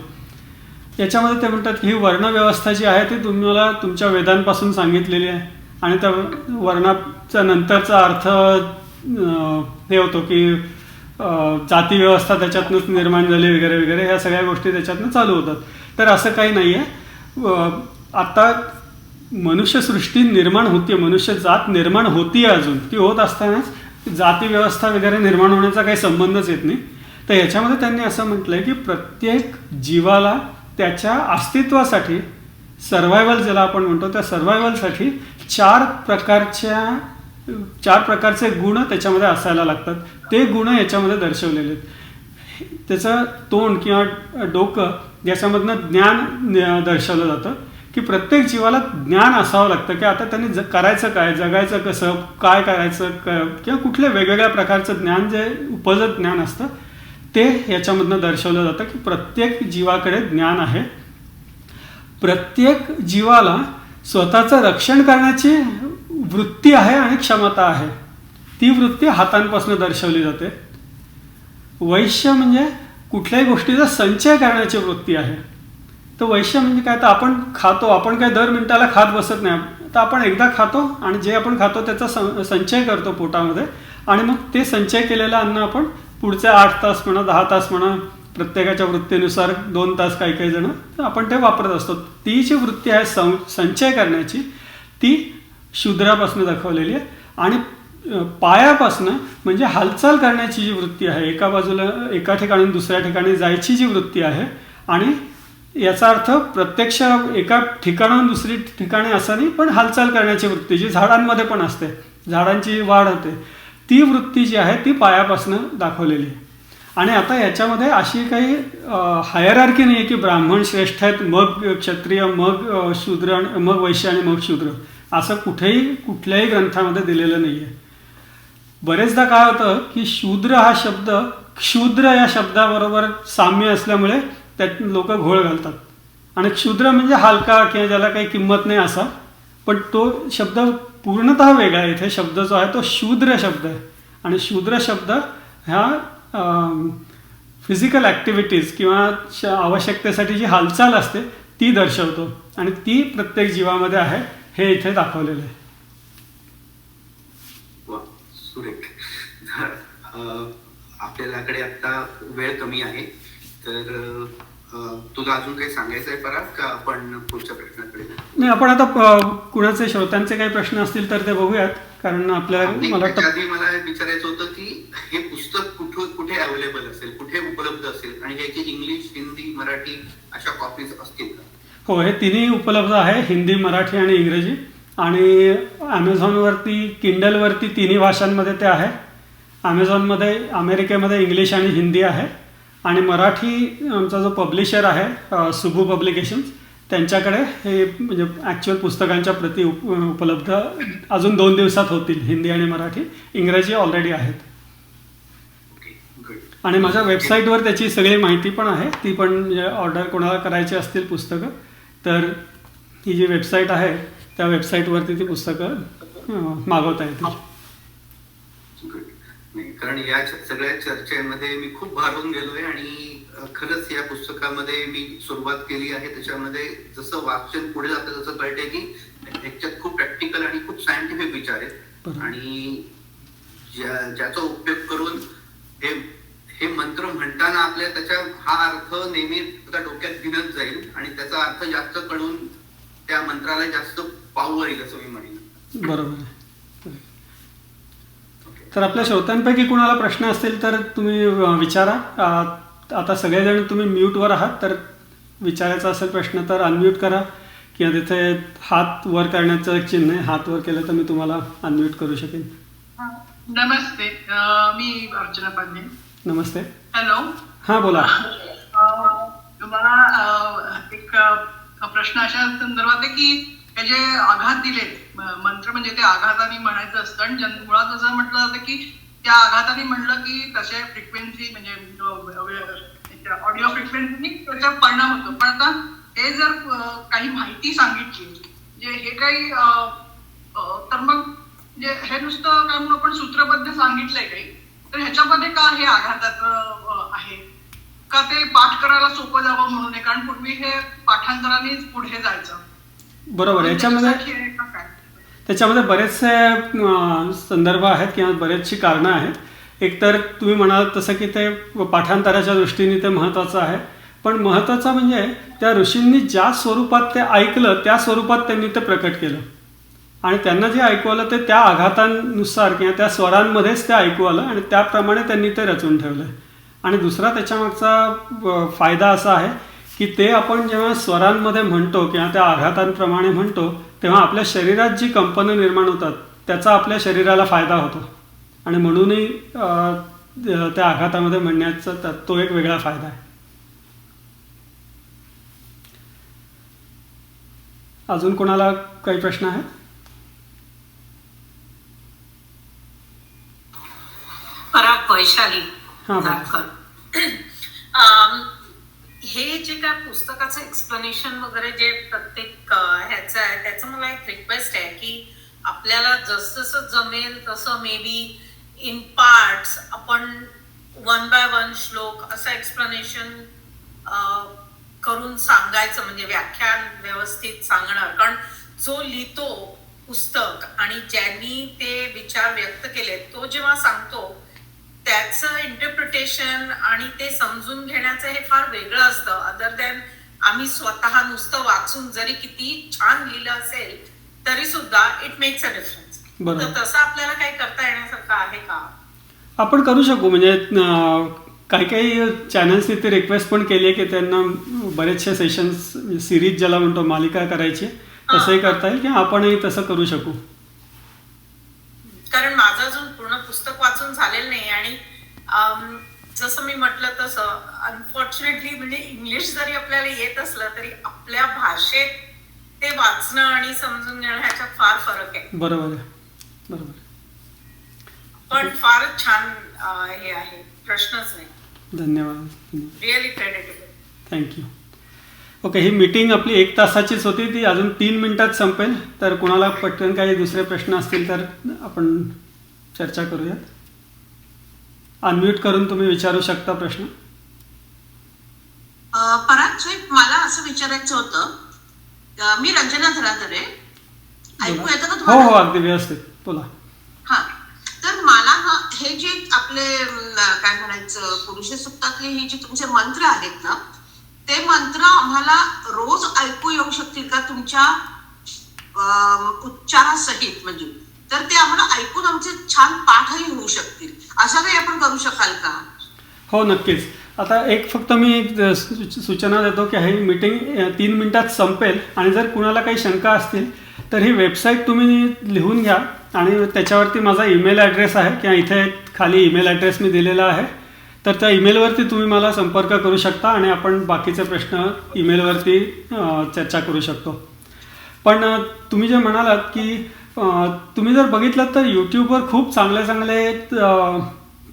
याच्यामध्ये ते म्हणतात की ही वर्णव्यवस्था जी आहे ती तुम्हाला तुमच्या वेदांपासून सांगितलेली आहे आणि त्या वर्णाचा नंतरचा अर्थ हे होतो की जाती व्यवस्था त्याच्यातनंच निर्माण झाली वगैरे वगैरे, ह्या सगळ्या गोष्टी त्याच्यातनं चालू होतात. तर असं काही नाही आहे. आता मनुष्यसृष्टी निर्माण होती, मनुष्य जात निर्माण होती, अजून ती होत असतानाच जाती व्यवस्था वगैरे निर्माण होण्याचा काही संबंधच येत नाही. तर ह्याच्यामध्ये त्यांनी असं म्हटलंय की प्रत्येक जीवाला त्याच्या अस्तित्वासाठी, सर्व्हायव्हल ज्याला आपण म्हणतो त्या सर्व्हायव्हलसाठी 4 प्रकारच्या 4 प्रकारचे गुण त्याच्यामध्ये असायला लागतात. ते गुण याच्यामध्ये दर्शवलेले आहेत. त्याचं तोंड किंवा डोकं याच्यामधनं ज्ञान दर्शवलं जातं की प्रत्येक जीवाला ज्ञान असावं लागतं की आता त्यांनी करायचं काय, जगायचं कसं, काय करायचं किंवा कुठल्या वेगवेगळ्या प्रकारचं ज्ञान जे उपजत ज्ञान असतं ते याच्यामधनं दर्शवलं जातं की प्रत्येक जीवाकडे ज्ञान आहे. प्रत्येक जीवाला स्वतःचं रक्षण करण्याची वृत्ती आहे आणि क्षमता आहे. ती वृत्ती हातांपासून दर्शवली जाते. वैश्य म्हणजे कुठल्याही गोष्टीचा संचय करण्याची वृत्ती आहे. तर वैश्य म्हणजे काय, तर आपण खातो, आपण काय दर मिनिटाला खात बसत नाही. तर आपण एकदा खातो आणि जे आपण खातो त्याचा संचय करतो पोटामध्ये आणि मग ते संचय केलेलं अन्न आपण पुढचे 8 तास म्हणा, 10 तास म्हणा, प्रत्येकाच्या वृत्तीनुसार 2 तास काही काही जण आपण ते वापरत असतो. ती जी वृत्ती आहे संचय करण्याची ती शूद्रापासून दाखवलेली आहे. आणि पायापासनं म्हणजे हालचाल करण्याची जी वृत्ती आहे, एका बाजूला एका ठिकाणी दुसऱ्या ठिकाणी जायची जी वृत्ती आहे, आणि याचा अर्थ प्रत्यक्ष एका ठिकाणाहून दुसरी ठिकाणी असं नाही, पण हालचाल करण्याची वृत्ती जी झाडांमध्ये पण असते, झाडांची वाढ होते, ती वृत्ती जी आहे ती पायापासनं दाखवलेली आहे. आणि आता याच्यामध्ये अशी काही हायरार्की नाही आहे की ब्राह्मण श्रेष्ठ आहेत, मग क्षत्रिय, मग शूद्र, मग वैश्य आणि मग शूद्र, असं कुठल्याही ग्रंथामध्ये दिलेलं नाही आहे. बरेचदा काय होतं की शूद्र हा शब्द क्षुद्र या शब्दाबरोबर साम्य असल्यामुळे त्यात लोक घोळ घालतात. आणि क्षुद्र म्हणजे हलका किंवा ज्याला काही किंमत नाही असा, पण तो शब्द पूर्णतः वेगळा आहे. इथे शब्द जो आहे तो शूद्र शब्द आहे. आणि शूद्र शब्द ह्या फिजिकल ॲक्टिव्हिटीज किंवा आवश्यकतेसाठी जी हालचाल असते ती दर्शवतो, आणि ती प्रत्येक जीवामध्ये आहे हे इथे दाखवलेलं आहे. सुरेख. आपल्याकडे आता वेळ कमी आहे, तर तुला अजून काही सांगायचं आहे पराग, का आपण पुढच्या प्रश्नाकडे? नाही, आपण आता कुणाचे श्रोत्यांचे काही प्रश्न असतील तर ते बघूयात, कारण आपल्याला मला विचारायचं होतं की हे पुस्तक कुठे अवेलेबल असेल, कुठे उपलब्ध असेल, आणि याची इंग्लिश, हिंदी, मराठी अशा कॉपीज असतील का? हो, हे तिन्ही उपलब्ध आहे, हिंदी, मराठी आणि इंग्रजी. आणि ॲमेझॉनवरती, किंडलवरती तिन्ही भाषांमध्ये ते आहे. ॲमेझॉनमध्ये अमेरिकेमध्ये इंग्लिश आणि हिंदी आहे, आणि मराठी आमचा जो पब्लिशर आहे सुबू पब्लिकेशन्स, त्यांच्याकडे हे म्हणजे ॲक्च्युअल पुस्तकांच्या प्रती उपलब्ध अजून 2 दिवसात होतील. हिंदी आणि मराठी, इंग्रजी ऑलरेडी आहेत. आणि माझ्या वेबसाईटवर त्याची सगळी माहिती पण आहे, ती पण म्हणजे ऑर्डर कोणाला करायची असतील पुस्तकं तर ही जी वेबसाईट आहे त्या वेबसाईटवरती ती पुस्तकं मागवता येतील. कारण या सगळ्या चर्चेमध्ये मी खूप भारून गेलोय, आणि खरंच या पुस्तकामध्ये मी सुरुवात केली आहे, त्याच्यामध्ये जसं वाचन पुढे जातं तसं कळतंय की ह्याच्यात खूप प्रॅक्टिकल आणि खूप सायंटिफिक विचार आहेत, आणि ज्याचा उपयोग करून हे मंत्र म्हणताना आपल्या त्याच्या हा अर्थ नेहमी डोक्यात भिनत जाईल, आणि त्याचा अर्थ जास्त कळून त्या मंत्राला जास्त पावर येईल असं मी म्हणेन. बरोबर. तर आपल्या श्रोत्यांपैकी कुणाला प्रश्न असतील तर तुम्ही विचारा. आता सगळेजण तुम्ही म्यूटवर आहात, तर विचारायचा असेल प्रश्न तर अनम्यूट करा, किंवा तिथे हात वर करण्याचं एक चिन्ह आहे, हात वर केलं तर मी तुम्हाला अनम्यूट करू शकेन. नमस्ते, मी अर्चना पांडे. नमस्ते. हॅलो. हां, बोला. तुम्हाला एक प्रश्न अशा संदर्भात आहे की हे जे आघात दिले मंत्र, म्हणजे ते आघाताने म्हणायचं असतं, आणि मुळात असं म्हटलं जातं की त्या आघाताने म्हणलं की तसे फ्रिक्वेन्सी म्हणजे ऑडिओ फ्रिक्वेन्सी त्याचा परिणाम होतो. पण आता हे जर काही माहिती सांगितली म्हणजे हे काही तर मग म्हणजे हे नुसतं काय म्हणून आपण सूत्रबद्ध सांगितलंय काही, तर ह्याच्यामध्ये का हे आघाताचं आहे का, ते पाठ करायला सोपं जावं म्हणून आहे? कारण पूर्वी हे पाठांतरानेच पुढे जायचं. बरोबर. त्याच्यामध्ये बरेचसे संदर्भ आहेत किंवा बरेचशी कारणं आहेत. एकतर तुम्ही म्हणाल तसं की ते पाठांतराच्या दृष्टीने ते महत्त्वाचं आहे, पण महत्त्वाचं म्हणजे त्या ऋषींनी ज्या स्वरूपात ते ऐकलं त्या स्वरूपात त्यांनी ते प्रकट केलं, आणि त्यांना जे ऐकू आलं ते त्या आघातांनुसार किंवा त्या स्वरांमध्येच ते ऐकू आलं, आणि त्याप्रमाणे त्यांनी ते रचून ठेवलं. आणि दुसरा त्याच्यामागचा फायदा असा आहे की ते आपण जेव्हा स्वरांमध्ये म्हणतो किंवा त्या आघातांप्रमाणे म्हणतो तेव्हा आपल्या शरीरात जी कंपनं निर्माण होतात त्याचा आपल्या शरीराला फायदा होतो आणि म्हणूनही त्या आघातामध्ये म्हणण्याचा तो एक वेगळा फायदा आहे. अजून कोणाला काही प्रश्न आहेत? पराग वैशाली हां, बरं. नागकर. हे जे काय पुस्तकाचं एक्सप्लेनेशन वगैरे जे प्रत्येक ह्याचं आहे त्याचं मला एक रिक्वेस्ट आहे की आपल्याला जसं जमेल तसं मे बी इन पार्ट्स आपण 1 by 1 श्लोक असं एक्सप्लेनेशन करून सांगायचं, म्हणजे व्याख्यान व्यवस्थित सांगणार. कारण जो लिहितो पुस्तक आणि ज्यांनी ते विचार व्यक्त केले तो जेव्हा सांगतो त्याचं इंटरप्रिटेशन आणि ते समजून घेण्याचं हे फार वेगळं असतं अदर दॅन आम्ही स्वतः नुसतं वाचून जरी किती छान लिहिलं असेल तरी सुद्धा इट मेक्स अ डिफरन्स. तर तसं आपल्याला काही करता येण्यासारखं आहे का? आपण करू शकू. म्हणजे काही काही चॅनल्सनी ते रिक्वेस्ट पण केली आहे की त्यांना बरेचसे सेशन्स सिरीज ज्याला म्हणतो मालिका करायची, तसंही करता येईल की आपणही तसं करू शकू. कारण माझं अजून पूर्ण पुस्तक वाचून झालेलं नाही आणि जसं मी म्हटलं तसं अनफॉर्च्युनेटली म्हणजे इंग्लिश जरी आपल्याला येत असलं तरी आपल्या भाषेत ते वाचणं आणि समजून घेणं ह्याच्यात फार फरक आहे. बरोबर आहे, बरोबर. पण फारच छान हे आहे, प्रश्नच नाही. धन्यवाद. Really creditable. थँक्यू. ओके, ही मीटिंग आपली 1 तासाचीच होती, ती अजून 3 मिनिटात संपेल. तर कोणाला पटकन काही दुसरे प्रश्न असतील तर आपण चर्चा करूयात. अनम्यूट करून तुम्ही विचारू शकता प्रश्न. पराग साहेब, मला असं विचारायचं होतं, मी रंजना धराधरे, ऐकू येतं का हो तुम्हाला? हो, अगदी व्यवस्थित बोला. हा, तर मला हे जे आपले काय म्हणायचं पुरुष सुक्तातले हे जे तुमचे मंत्र आहेत ना, ते मंत्र आम्हाला रोज ऐकू येऊ शकतील का तुमच्या उच्चारासहित? म्हणजे तर ते आम्हाला ऐकून आमचे छान पाठही होऊ शकतील, असं काही आपण करू शकाल का? हो, नक्कीच. आता एक फक्त मी एक सूचना देतो की ही मीटिंग 3 मिनिटात संपेल आणि जर कुणाला काही शंका असतील तर ही वेबसाईट तुम्ही लिहून घ्या आणि त्याच्यावरती माझा ईमेल ॲड्रेस आहे किंवा इथे खाली ईमेल ॲड्रेस मी दिलेला आहे. तर त्या ईमेलवरती तुम्ही मला संपर्क करू शकता आणि आपण बाकीचे प्रश्न ईमेलवरती चर्चा करू शकतो. पण तुम्ही जे म्हणालात की तुम्ही जर बघितलं तर यूट्यूबवर खूप चांगले चांगले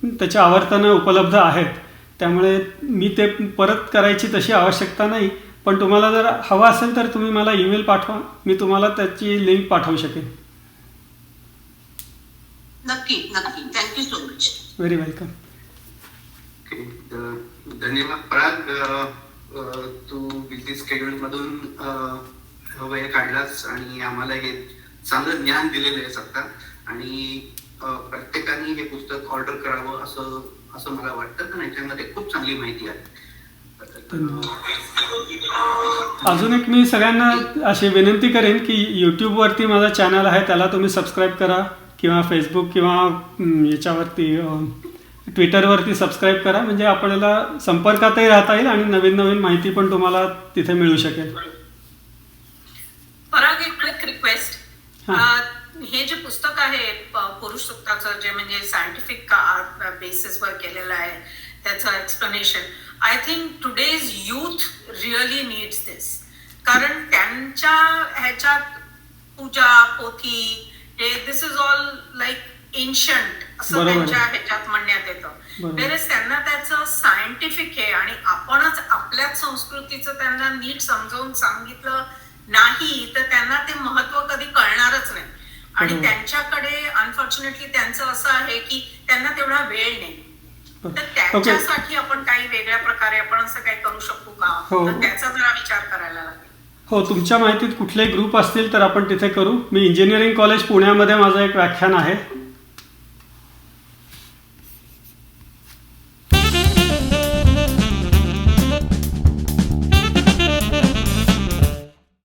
त्याचे आवर्तनं उपलब्ध आहेत, त्यामुळे मी ते परत करायची तशी आवश्यकता नाही. पण तुम्हाला जर हवा असेल तर तुम्ही मला ईमेल पाठवा, मी तुम्हाला त्याची लिंक पाठवू शकेन. नक्की नक्की. Thank you so much. Very welcome. धन्यवाद पराग. तू बिझी स्केड्यूल मधून वेळ काढलास आणि आम्हाला हे चांगलं ज्ञान दिलेलं आहे सत्ता, आणि प्रत्येकाने हे पुस्तक ऑर्डर करावं असं मला वाटतं, कारण याच्यामध्ये खूप चांगली माहिती आहे. अजून एक मी सगळ्यांना अशी विनंती करेन की यूट्यूबवरती माझा चॅनल आहे त्याला तुम्ही सबस्क्राईब करा, किंवा फेसबुक किंवा याच्यावरती ट्विटरवरती सबस्क्राईब करा, म्हणजे आपल्याला संपर्कातही राहता येईल आणि नवीन नवीन माहिती पण तुम्हाला तिथे मिळू शकेल. पराग, एक क्विक रिक्वेस्ट. हे जे पुस्तक आहे पुरुष सुक्ताचं, जे म्हणजे सायंटिफिक बेसिसवर केलेलं आहे त्याचं explanation, I think today's youth really needs this. कारण त्यांच्या ह्याच्यात पूजा पोथी हे this is all like ancient असं त्यांच्या ह्याच्यात म्हणण्यात येतं. वेरएस त्यांना त्याचं सायंटिफिक आहे आणि आपणच आपल्याच संस्कृतीचं त्यांना नीट समजावून सांगितलं नाही तर त्यांना ते महत्व कधी कळणारच नाही. आणि त्यांच्याकडे अनफॉर्च्युनेटली त्यांचं असं आहे की त्यांना तेवढा वेळ नाही. तर त्याच्यासाठी आपण काही वेगळ्या प्रकारे आपण असं काही करू शकू का, तर त्याचा जरा विचार करायला लागेल. हो, तुमच्या माहितीत कुठलेही ग्रुप असतील तर आपण तिथे करू. मी इंजिनिअरिंग कॉलेज पुण्यामध्ये माझं एक व्याख्यान आहे